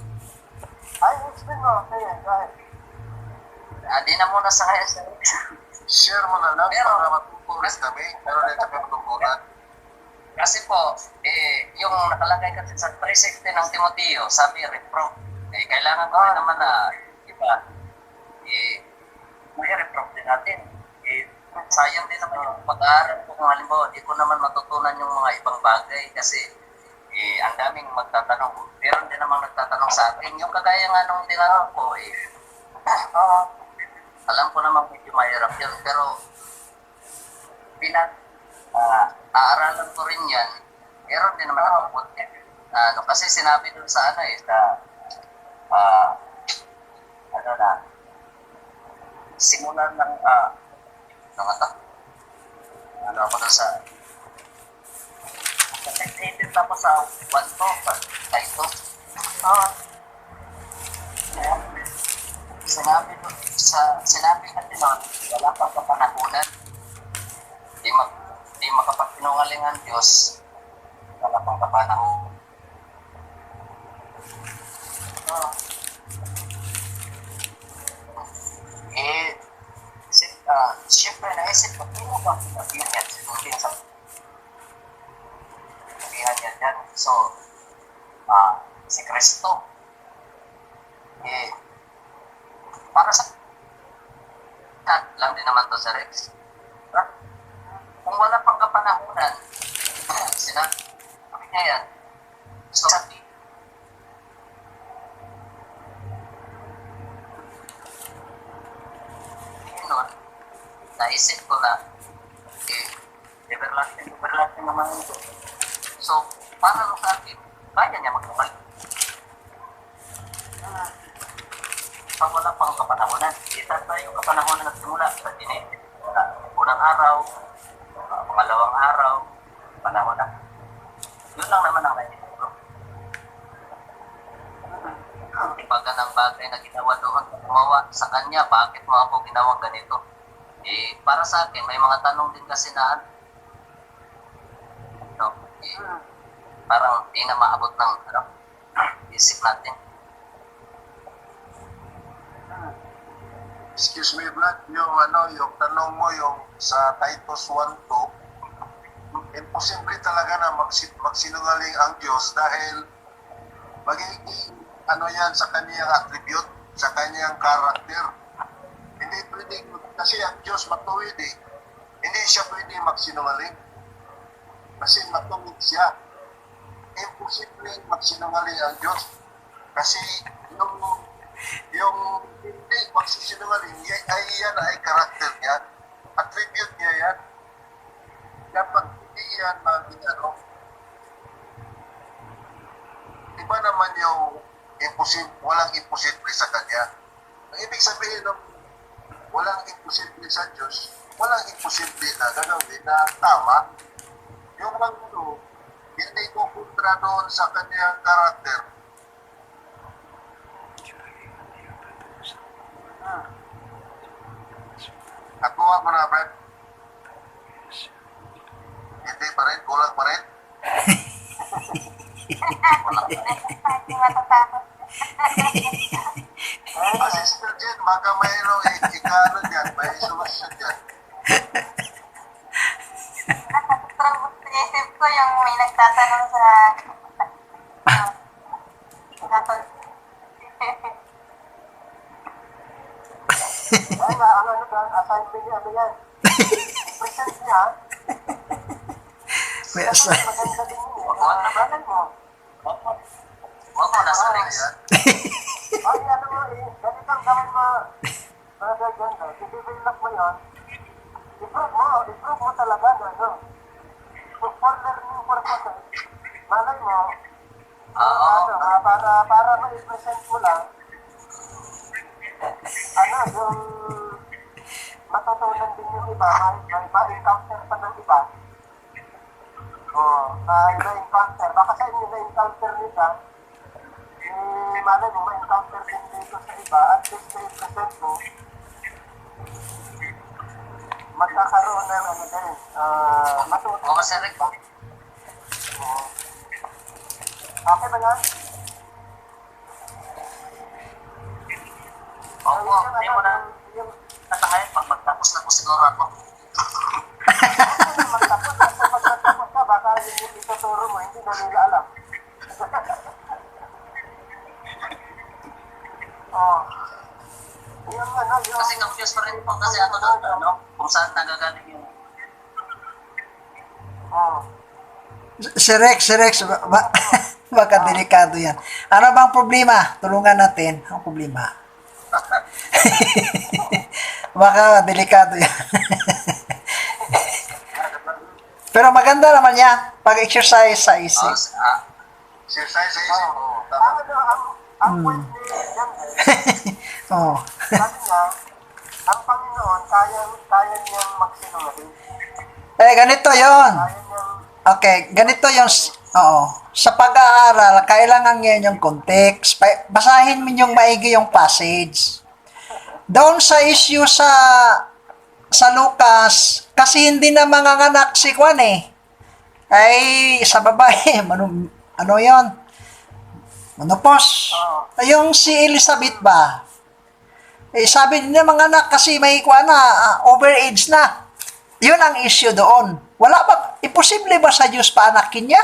Ay, explain mo. Sige, guys. Di na muna sa kaya Sir Rex. Share mo na lang Pero- para matutunan kami. Meron din kami matutunan. Kasi po, yung nakalagay kasi sa 3:16 ng Timoteo, sabi, reprove. Kailangan ko rin naman na, iba, may reprove din natin. Sayang din naman yung pag-aaral ko kung halimbawa, di ko naman matutunan yung mga ibang bagay kasi ang daming magtatanong. Meron din naman nagtatanong sa akin. Yung kagaya nga nung tinanong ko, alam ko naman medyo mahirap yun, pero aaralan ko rin yan. Meron din naman akong buti. Kasi sinabi dun sa simulan ng ako na sa kasi tapos sa 1 to, sa ito. Sinabi natin nun, wala pang kapanahunan. Di makapagpinungaling ang Diyos, wala pang kapanahunan. Siyempre naisip ko, hindi mo ba pinabihan yan? Sinundin sa pinabihan yan yan. So, si Kristo, para sa lang din naman to sa Rex. Kung wala pang kapanahunan, sinabi niya yan. So, sabi, nun, naisip ko na, everlasting naman ito. So, para lang sa akin, kaya niya magkabalik. Pag wala pang kapanahonan, isa tayo kapanahonan na simula sa dinig. Unang araw, pangalawang araw, panahon na. Yun lang naman ang naisip ko. Ibaga ng bagay na ginawa doon, gumawa sa kanya, bakit mo ako ginawang ganito? Para sa akin, may mga tanong din kasi na parang di na maabot ng isip natin. Excuse me, Vlad, yung tanong mo yung sa Titus 1:2, imposible talaga na magsinungaling ang Diyos dahil magiging yan sa kanyang attribute, sa kanyang character. Hindi pwedeng, kasi ang Diyos matuwid eh. Hindi siya pwede magsinungaling. Kasi matulog siya. Imposible magsinungaling ang Diyos. Kasi yung hindi magsisinungaling, ay yan ay karakter niya. Attribute niya yan. Dapat hindi yan maging iba naman yung walang imposible sa Kanya. Ang ibig sabihin ng walang imposible sa Diyos, walang imposible na gagawin na tama. Yung lang hindi ko kontra doon sa Kanyang karakter. At mo na, Brad. Hindi pa rin, kulang pa rin. Hindi matatakot. Assistant Jen, baka mayroong ikano dyan, may solusyon dyan. Nakatrabot sa isip ko yung may nagtatanong sa Ay, ano dyan, assignment niya, ano yan. Present niya, May asa- maganda din yun eh. Malay mo. Huwag mo na sa next. Ay, ano mo eh, ganito ang gawin mo. Brother Ganda, i-develop mo yun. I-prove mo talaga na, no? For learning purposes, malay mo, para ma-present mo lang, yung matutunan din yung iba, may ma-encounter pa ng iba. May na-encounter. Baka sa inyo na-encounter nila, malay mo, ma-encounter din dito sa iba, at least na-present mo, magkakaroon ng ano din, matutunan. Oo, Sir Rick. Okay ba yan? Oo, hindi mo na natangayin pag magtapos na po siguro ako. Magtapos, kasi pag nagtapos ka, baka yung ituturo mo, hindi na nila alam. Yung ano, yung... Kasi confused pa rin po kasi ako doon, ano, kung saan nagagaling yung Si Rex, baka delikado yan. Ano bang problema? Tulungan natin ang problema. Baka delikado yan. Pero maganda naman yan. Pag-exercise sa isip. Exercise sa isip mo. Ang point ni Jan, Oh. sabi niya, ang Panginoon, kaya niyang magsinungaling. Ganito yon. Kaya niyang, Okay, ganito yung, oo. Sa pag-aaral, kailangan ngayon yung context. Basahin mo yung maigi yung passage. Doon sa issue sa Lucas, kasi hindi na manganganak si Juan eh. Ay, sa babae, ano yon? Menopause. Yung si Elizabeth ba? Eh, sabi niya manganak kasi may Juan na, overage na. Yun ang issue doon. Wala ba, imposible ba sa Diyos paanakin niya?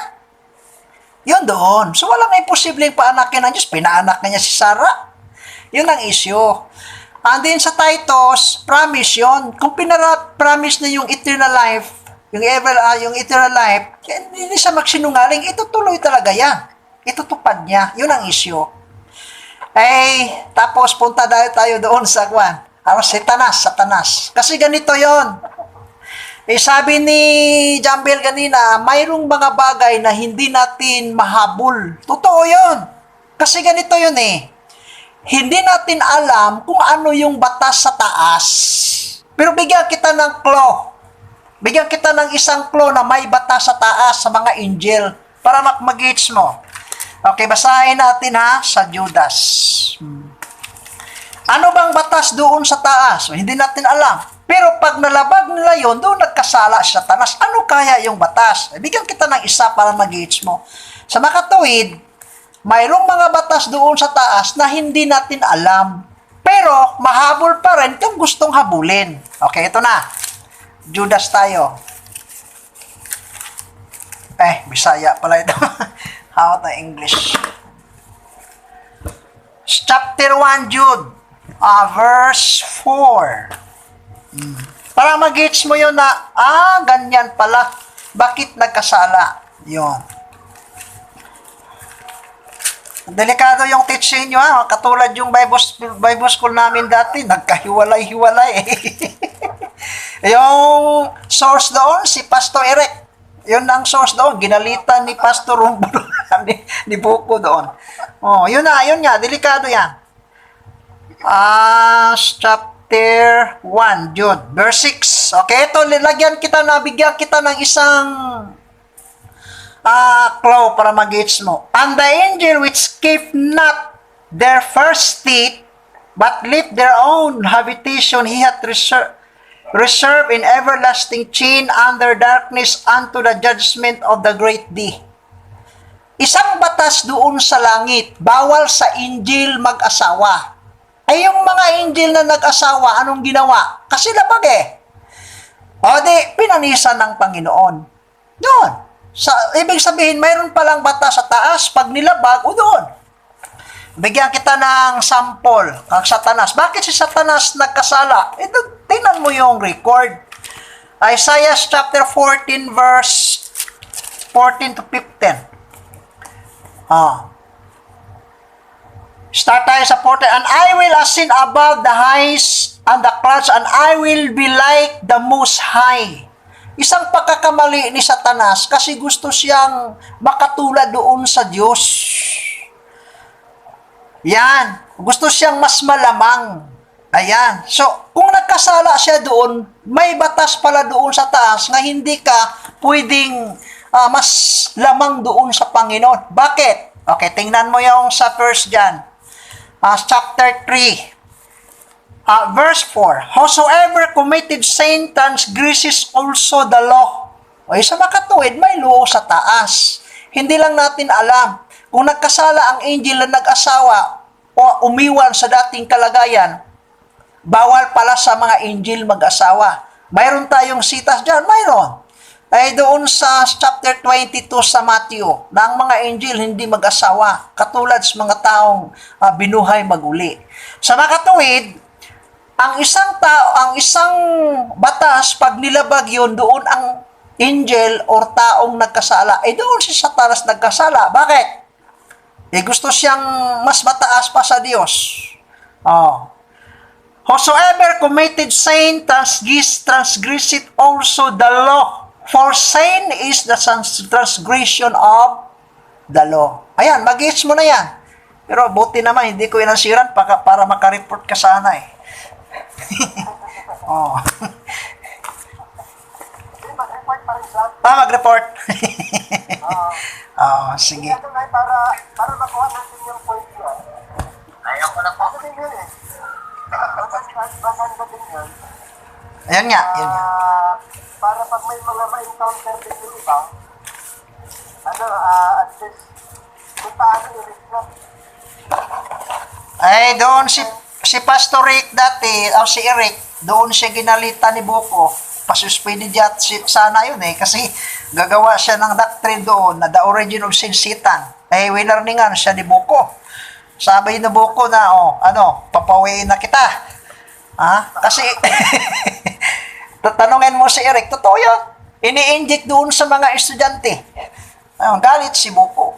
Yun doon. So, walang imposibleng paanakin ng Diyos. Pinaanak na niya si Sarah. Yun ang issue. And then sa Titus, promise yun. Kung promise na yung eternal life, yung eternal life, hindi siya magsinungaling, itutuloy talaga yan. Itutupad niya. Yun ang issue. Tapos punta tayo doon sa Juan. Satanas. Kasi ganito yon. Sabi ni Jambel kanina, mayroong mga bagay na hindi natin mahabol. Totoo yun. Kasi ganito yun eh. Hindi natin alam kung ano yung batas sa taas. Pero bigyan kita ng clue. Bigyan kita ng isang clue na may batas sa taas sa mga angel para mag-gauge mo. Okay, basahin natin ha sa Judas. Ano bang batas doon sa taas? Hindi natin alam. Pero pag nalabag nila yon, doon nagkasala si Satanas. Ano kaya yung batas? Bigyan kita ng isa para mag-gauge mo. Sa makatuwid, mayroong mga batas doon sa taas na hindi natin alam. Pero mahabol pa rin kung gustong habulin. Okay, ito na. Judas tayo. Bisaya pala ito. How to English? Chapter 1, Jude. Verse 4. Para mag-gauge mo yun na, ganyan pala. Bakit nagkasala? Yun. Delikado yung teaching nyo, ha? Katulad yung Bible school namin dati, nagkahiwalay-hiwalay. Yung source doon, si Pastor Eric. Yun ang source doon. Ginalitan ni Pastor Rumbulo ni Buko doon. Oh, yun nga. Delikado yan. Chapter 1, Jude. Verse 6. Okay, ito, bigyan kita ng isang clue para mag-gauge mo. And the angel which keep not their first state, but left their own habitation, he hath reserved in everlasting chain under darkness unto the judgment of the great day. Isang batas doon sa langit, bawal sa angel mag-asawa. Ay yung mga angel na nag-asawa, anong ginawa? Kasi labag eh. O di, pinanisan ng Panginoon. Doon. Ibig sabihin, mayroon palang batas sa taas, pag nilabag, o doon. Bigyan kita ng sample, ang Satanas. Bakit si Satanas nagkasala? Tingnan mo yung record. Isaiah chapter 14 verse 14 to 15. Start tayo sa 14. And I will ascend above the heights and the clouds, and I will be like the Most High. Isang pagkakamali ni Satanas kasi gusto siyang makatulad doon sa Diyos. Yan. Gusto siyang mas malamang. Ayan. So, kung nagkasala siya doon, may batas pala doon sa taas na hindi ka pwedeng mas lamang doon sa Panginoon. Bakit? Okay, tingnan mo yung sa verse dyan. Chapter 3. Verse 4. Whosoever committed sin transgresses also the law. O sa makatuwid, may law sa taas. Hindi lang natin alam. Kung nagkasala ang angel na nag-asawa o umiwan sa dating kalagayan, bawal pala sa mga angel mag-asawa. Mayroon tayong sitas dyan? Mayroon. Ay doon sa chapter 22 sa Matthew, na ang mga angel hindi mag-asawa, katulad sa mga taong binuhay maguli. Sa makatuwid, ang isang batas, pag nilabag yun, doon ang angel or taong nagkasala, doon si Satanas nagkasala. Bakit? Gusto siyang mas mataas pa sa Diyos. Whosoever committed sin transgresseth also the law. For sin is the transgression of the law. Ayan, mag-gauge mo na yan. Pero buti naman, hindi ko inansiran para makareport ka sana eh. Mag-report. Sige. Para makuha natin yung point nyo. Ayaw ko na po. Kasi din yun eh. Basan ko din yun. Ayan nga. Para pag may mga ma-encounter din yung iba, at least, kung paano i-reflect. Ay, doon si Pastor Rick dati, o si Eric, doon siya ginalita ni Boko. Pasuspended sana yun eh, kasi gagawa siya ng doctrine doon na the origin of sin, Satan. Winarningan siya ni Boko. Sabi ni Boko na, papawiin na kita. Kasi, tatanungin mo si Eric, totoo yun. Ini-inject doon sa mga estudyante. Galit si Boko.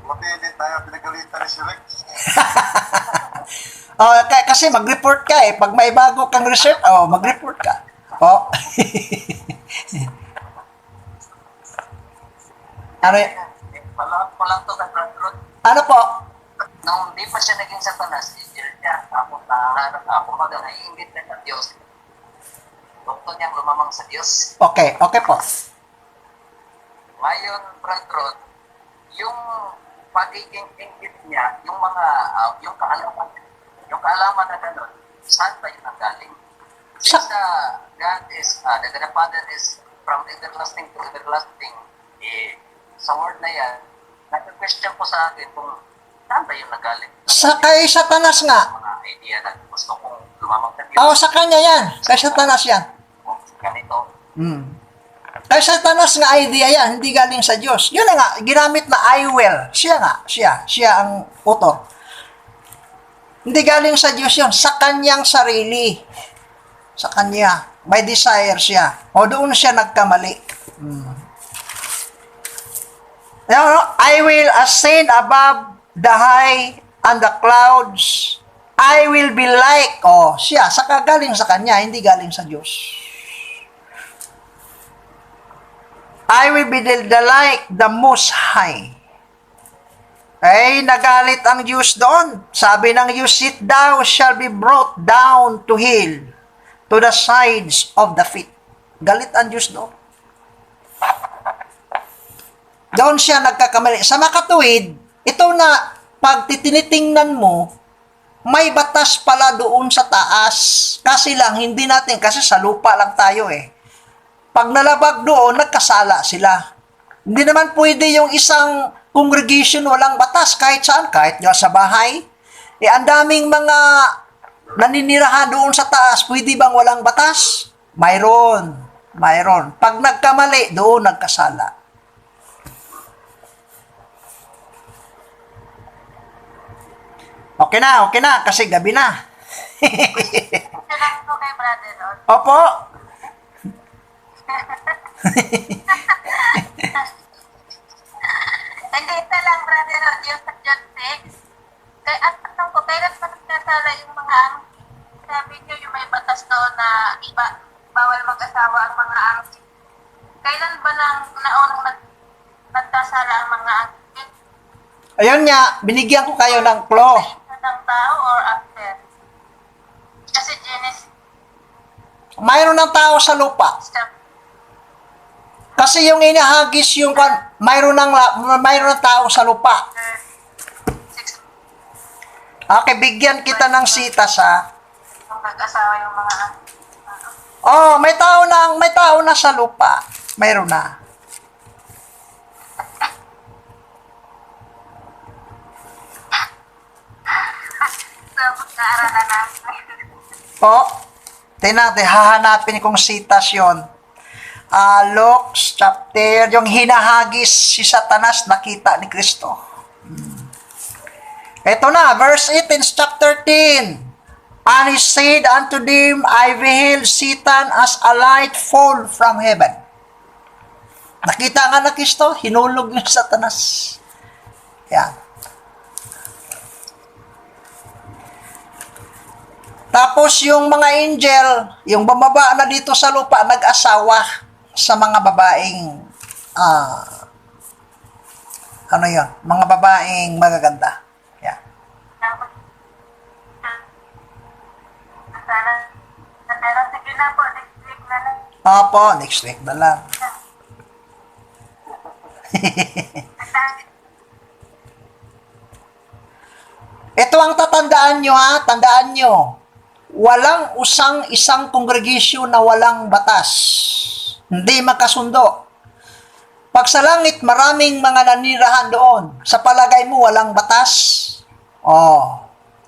Mapili tayo, pinagalitan ni si Rick. Kasi mag-report ka eh. Pag may bago kang research, mag-report ka. Ano y- Palakot ko lang to kay Brad Rod. Ano po? Nung di pa siya naging Satanas, angel niya, ako naiingit na sa Diyos. Gusto niyang lumamang sa Diyos. Okay po. Ngayon, Brad Rod, yung pagiging ingit niya, yung mga, yung kaalaman na gano'n, saan ba yun ang galing? Since God is, the Father is from everlasting to everlasting, sa word na yan, nag-question ko sa akin kung saan ba yung nagaling? Kay Satanas nga. Mga idea na gusto kong lumamang sa Diyos. Sa kanya yan. Kay Satanas yan. Ganito. Kaya Satanas nga idea yan, hindi galing sa Diyos. Yun na nga, ginamit na I will. Siya ang author. Hindi galing sa Diyos yun, sa kanyang sarili. Sa kanya. May desire siya. O doon siya nagkamali. I will ascend above the high and the clouds. I will be like, siya, saka galing sa kanya, hindi galing sa Diyos. I will be the like the Most High. Ay, nagalit ang Diyos doon. Sabi ng Diyos, "Sit thou shall be brought down to hell, to the sides of the feet." Galit ang Diyos doon. Doon siya nagkakamali. Sa makatuwid, ito na, pag tinitingnan mo, may batas pala doon sa taas. Kasi lang, hindi natin, kasi sa lupa lang tayo eh. Pag nalabag doon, nagkasala sila. Hindi naman pwede yung isang congregation walang batas, kahit saan, kahit nga sa bahay. Ang daming mga naninirahan doon sa taas, pwede bang walang batas? Mayroon. Pag nagkamali, doon nagkasala. Okay na, kasi gabi na. Ito lang po kay Brother Rod. Opo. Hindi, ito lang, Brother Rod, yung sa John 6. Kaya at tanong ko, kailan pa nagkasala yung mga sabi niyo yung may batas doon na iba, bawal mag-asawa ang mga angkin. Kailan ba naunang nagkasala ang mga angkin? Ayun nga, binigyan ko kayo ng clue. Sa ito ng tao or after? Kasi Genesis Mayroon ng tao sa lupa. Kasi yung inahagis yung mayroon ng tao sa lupa. 6 Okay, bigyan kita ng sitas ha. yung nag-asawa yung mga May tao na sa lupa. Mayroon na. sa pagkaaralan natin. Natin, hahanapin kong sitas yun. Luke chapter, yung hinahagis si Satanas, nakita ni Kristo. Ito na, verse 8 in chapter 10. And he said unto them, I beheld Satan as a light fall from heaven. Nakita nga na Kristo, hinulog yung Satanas. Yan. Tapos yung mga angel, yung bumaba na dito sa lupa, nag-asawa sa mga babaeng, mga babaeng magaganda. Yan. Pero sige na po, next week na lang. Opo, next week na lang. Ito ang tatandaan nyo ha, tandaan nyo. Walang isang congregation na walang batas. Hindi makasundo. Pag sa langit, maraming mga nanirahan doon. Sa palagay mo, walang batas?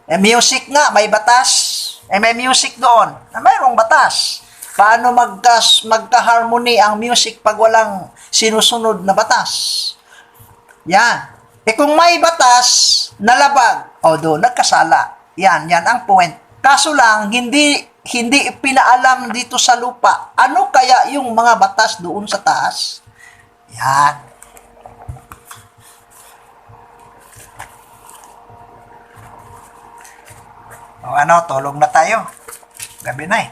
Music nga, may batas. May music doon. Mayroong batas. Paano magka-harmony ang music pag walang sinusunod na batas? Yan. Kung may batas, nalabag, doon, nagkasala. Yan ang point. Kaso lang, hindi pinaalam dito sa lupa. Ano kaya yung mga batas doon sa taas? Yan. Tulog na tayo. Gabi na eh.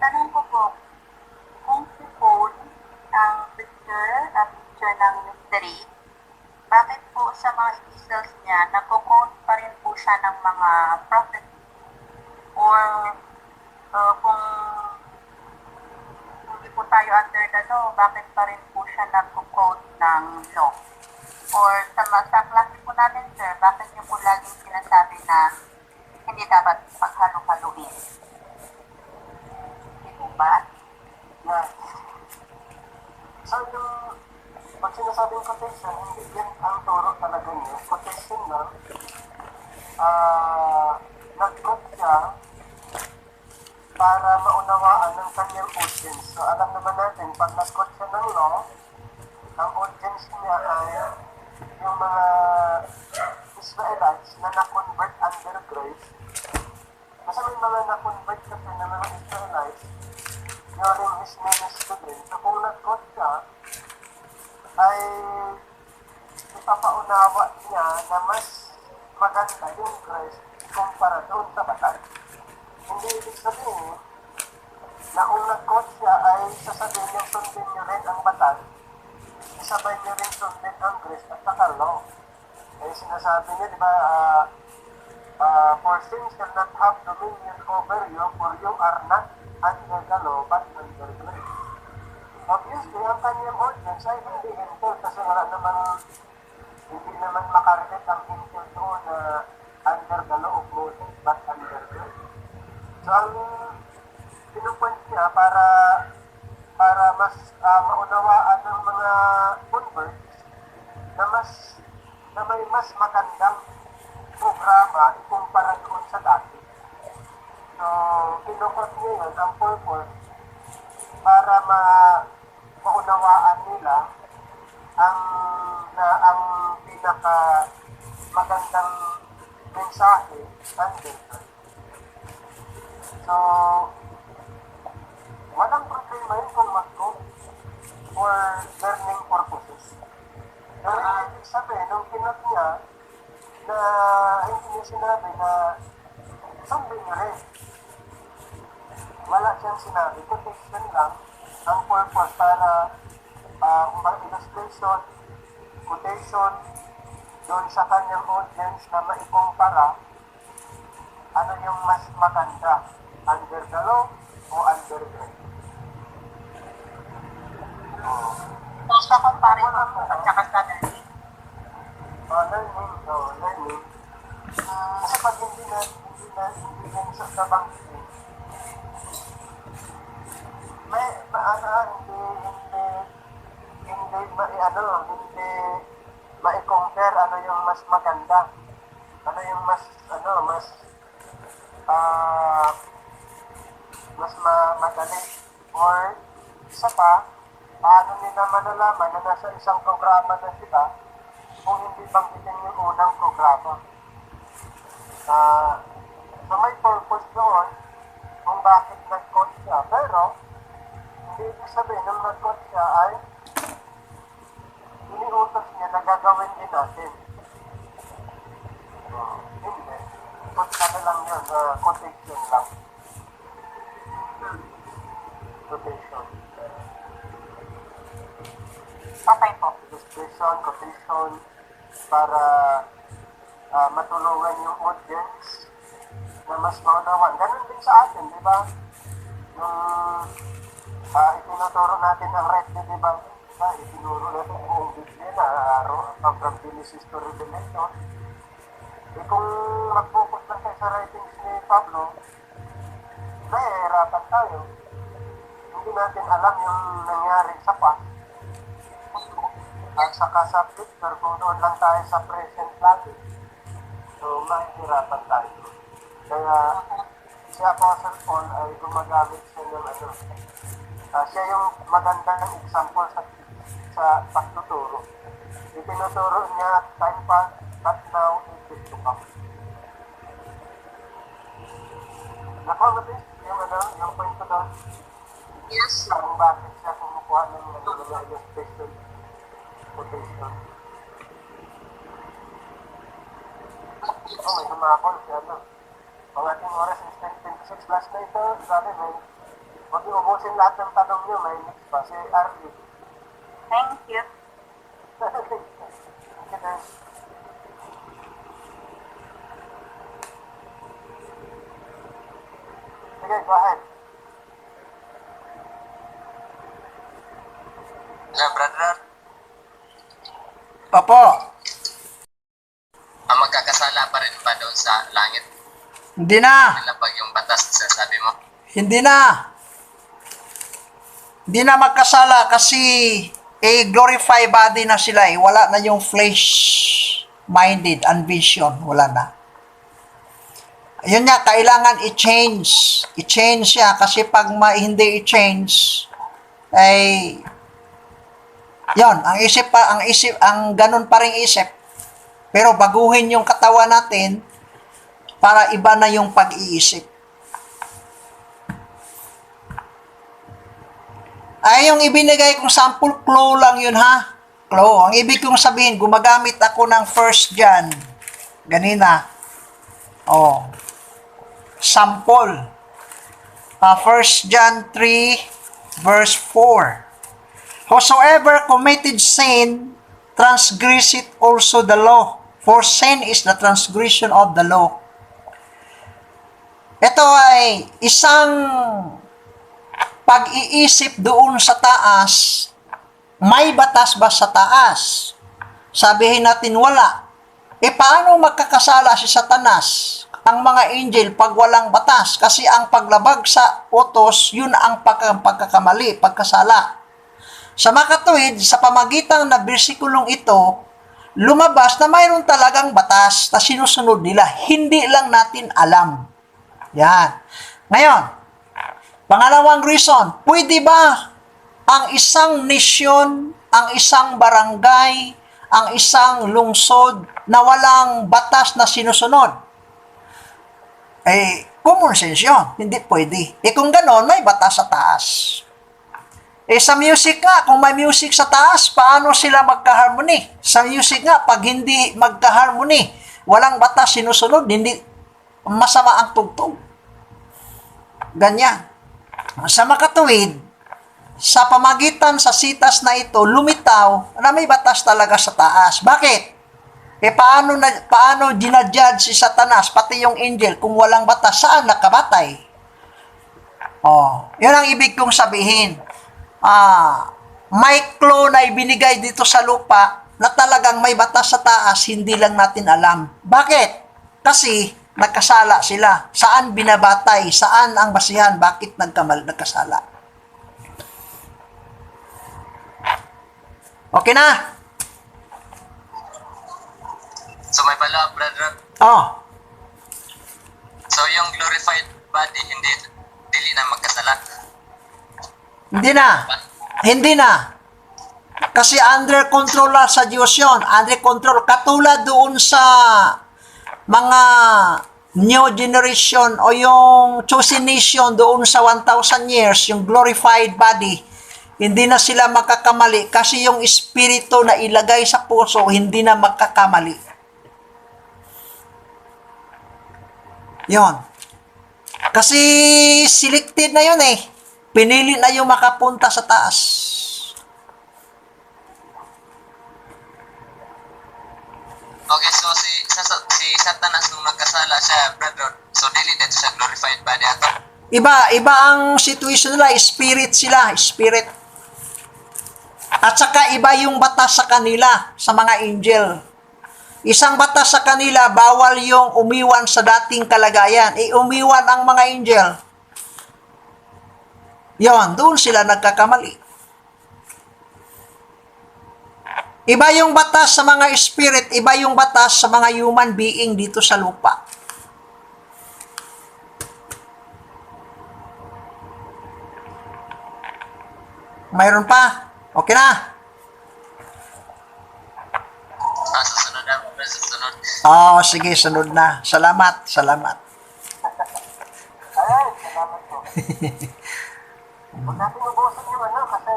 Tanong ko po, kung suppose ang picture ng mystery, bakit po sa mga epistles niya, nagko-quote pa rin po siya ng mga prophet? Or kung hindi po tayo under the law, bakit pa rin po siya nagko-quote ng law? Or sa klase po natin, sir, bakit niyo po laging sinasabi na hindi dapat paghalo-haluin? Hindi po ba? So yung pag sinasabing quotation, hindi yan ang turo talaga niya. Quotation lang, nag-quote siya para maunawaan ng kanyang audience. So alam naman natin, pag nag-quote siya ng law, ang audience niya ay yung mga Israelites na na-convert under grace. Kasi may mga na-convert kasi na mga Israelites during his ministry din. So kung nag-quote siya, ay ipapaunawa niya na mas maganda yung grace kumpara doon sa batas. Hindi ibig sabihin na kung nag-quote siya ay sasabihin niya sundin niyo rin ang batas, isabay niyo rin sundin ang grace at saka law. Eh sinasabi niya, di ba, for sin shall not have dominion over you, for you are not under the law, but under grace. Obviously, ang kanyang audience ay hindi hintil kasi hindi naman makarelate ang hintil doon na under the law of Moses, but under grace. So, ang pinupoint niya para mas maunawaan ng mga converts na may mas magandang programa ikumpara doon sa dati. So, pinukot niya yun ang purpose para maunawaan nila ang pinaka magandang mensahe under grace. So, walang problema yun kung mag-quote for learning purposes. Pero ibig sabihin, nung kinot niya, na hindi niya sinabi na sundin niyo rin. Wala siyang sinabi. Quotation lang ang purpose para illustration, quotation, doon sa kanyang audience na maikumpara ano yung mas maganda, under the law o under grace. So, sa comparison po at saka sa learning. Learning. Kasi pag hindi yan sa bangkin, hindi ma-compare ano yung mas maganda. Ano yung mas madali. Or, isa pa, paano nila malalaman na nasa isang programa na sila kung hindi banggitin yung unang programa. So may purpose doon kung bakit nag-quote siya. Pero, hindi ibig sabihin nung nag-quote siya ay iniutos niya na gagawin din natin. Hindi. Quote na lang yun. Quotation lang. Quotation. Okay po. Illustration, quotation, para matulungan yung audience na mas maunawan. Ganun din sa atin, di ba? Nung itinuturo natin ang right to debunk, diba? Itinuro natin buong Biblia na from Genesis to Revelation. Eh kung mag-focus lang tayo sa writings ni Pablo, nahihirapan tayo. Hindi natin alam yung nangyari sa past. At saka sa future, kung doon lang tayo sa present lagi, so mahihirapan tayo. Kaya si Apostle Paul ay gumagamit siya ng siya yung magandang example sa pagtuturo. Itinuturo niya, time past, but now it is to come. Nakamabis yung point ko doon. Yes. Kung bakit siya kumukuha ng mga illustration, quotation. May humakon siya, Ang ating oras is 10:26 last night, sabi may huwag yung ubusin lahat ng tanong nyo, may next pa, si Arlie. Thank you. Sige, go ahead. Brother, Opo, ang magkakasala pa rin ba doon sa langit? hindi na. Nila pag yung batas sabi mo? Hindi na. Hindi na magkasala kasi glorify body na sila eh. Wala na yung flesh-minded and vision. Wala na. Yun nga, kailangan i-change. I-change siya kasi pag hindi i-change, ay yon ang ganun pa ring isip. Pero baguhin yung katawan natin para iba na yung pag-iisip. Ay, yung ibinigay kong sample, clue lang yun ha. Clue. Ang ibig kong sabihin, gumagamit ako ng 1 John. Ganina. Oh. Sample. 1 John 3, verse 4. Whosoever committed sin, transgresseth also the law. For sin is the transgression of the law. Ito ay isang pag-iisip doon sa taas. May batas ba sa taas? Sabihin natin wala. Paano magkakasala si Satanas? Ang mga angel pag walang batas. Kasi ang paglabag sa utos, yun ang pagkakamali, pagkasala. Sa makatuwid, sa pamagitan na bersikulong ito, lumabas na mayroon talagang batas na sinusunod nila. Hindi lang natin alam. Yan. Ngayon, pangalawang reason, pwede ba ang isang nation, ang isang barangay, ang isang lungsod na walang batas na sinusunod? Common sense yun. Hindi pwede. Kung ganon, may batas sa taas. Sa music nga, kung may music sa taas, paano sila magka-harmony? Sa music nga, pag hindi magka-harmony, walang batas sinusunod, hindi masama ang tugtog. Ganyan. Sa makatuwid, sa pamagitan sa sitas na ito, lumitaw na may batas talaga sa taas. Bakit? Paano dinajudge si Satanas, pati yung angel, kung walang batas, saan nakabatay? Yun ang ibig kong sabihin. May clue na ibinigay dito sa lupa na talagang may batas sa taas, hindi lang natin alam. Bakit? Kasi nagkasala sila. Saan binabatay? Saan ang basihan? Bakit nagkasala? Okay na? So may follow-up, brother. So yung glorified body, dili na magkasala. Hindi na. Kasi under control na sa Diyos yun. Under control. Katulad doon sa mga new generation o yung chosen nation doon sa 1,000 years, yung glorified body, hindi na sila magkakamali kasi yung espiritu na ilagay sa puso, hindi na magkakamali. Yon. Kasi selected na yun eh. Pinili na yung makapunta sa taas. Okay, so si Satanas nung nagkasala siya, brother, so dili dito siya glorified body ato. Iba ang situation nila, spirit sila, spirit. At saka iba yung batas sa kanila, sa mga angel. Isang batas sa kanila, bawal yung umiwan sa dating kalagayan. Umiwan ang mga angel. Yon, doon sila nagkakamali. Iba yung batas sa mga spirit, iba yung batas sa mga human being dito sa lupa. Mayroon pa? Okay na? Susunod na, susunod. Sige, sunod na. Salamat. Ay, salamat po. Huwag natin ubusin yung kasi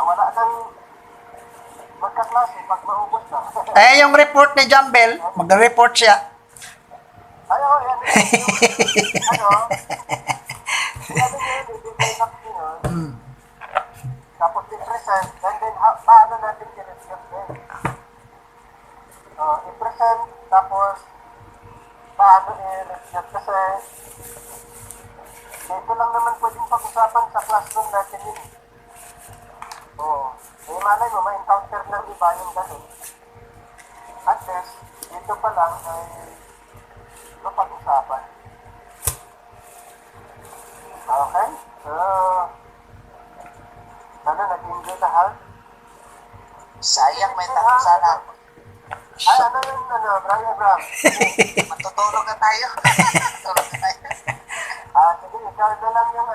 wala nang magkaklase pag maubos na. Yung report ni Jambel, mag-report siya. Yan yun, ibigay natin yun. Tapos i-present, and then paano natin i-refute din? I-present, tapos paano i-refute kasi dito lang naman pwedeng pag-usapan sa classroom natin yun. Malay mo, ma-encounter ng iba yung ganun. At least, dito pa lang ay mapag-usapan. Okay? Ano, nag-enjoy lahat? Sayang may tanong sana ako. Ay, ano yun, Brian? Matutulog na tayo. Matutulog na tayo. Sige, ikaw na lang yung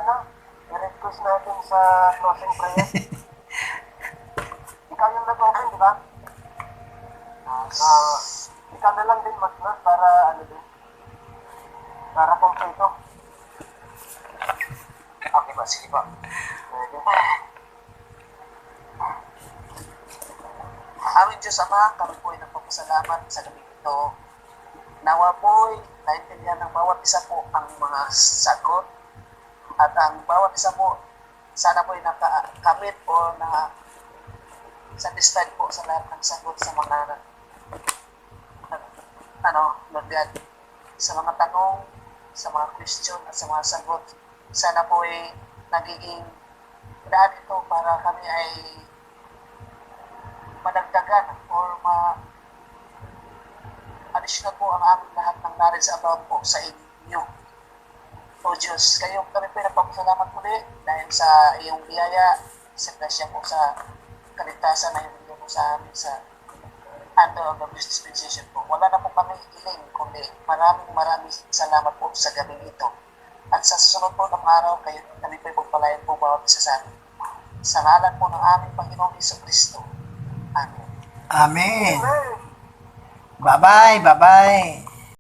i-request natin sa closing prayer. Ikaw yung nag-open, di ba? Ikaw na lang din, Mas, para para kompleto. Okay ba? Sige po. Aming Diyos Ama, kami po ay nagpapasalamat sa gabi ito. Nawa po ay naintindihan ng bawat isa po ang mga sagot at ang bawat isa po sana po ay nakakamit o na satisfied po sa lahat ng sagot sa mga Lord God, sa mga tanong, sa mga question at sa mga sagot. Sana po ay nagiging daan ito para kami ay madagdagan or additional po ang aming lahat ng knowledge about po sa inyo. O Diyos, kayo kami po nagpapasalamat muli dahil sa iyong biyaya, sa grasya po sa kaligtasan na yung po sa amin sa under of the dispensation po. Wala na po kami hiling, kundi maraming salamat po sa gabi ito. At sa susunod po ng araw, kayo kami po pagpalayan po bawat isa sa amin. Sa ngalan po ng aming Panginoong Jesucristo. Amen. Amen. Bye-bye, bye-bye.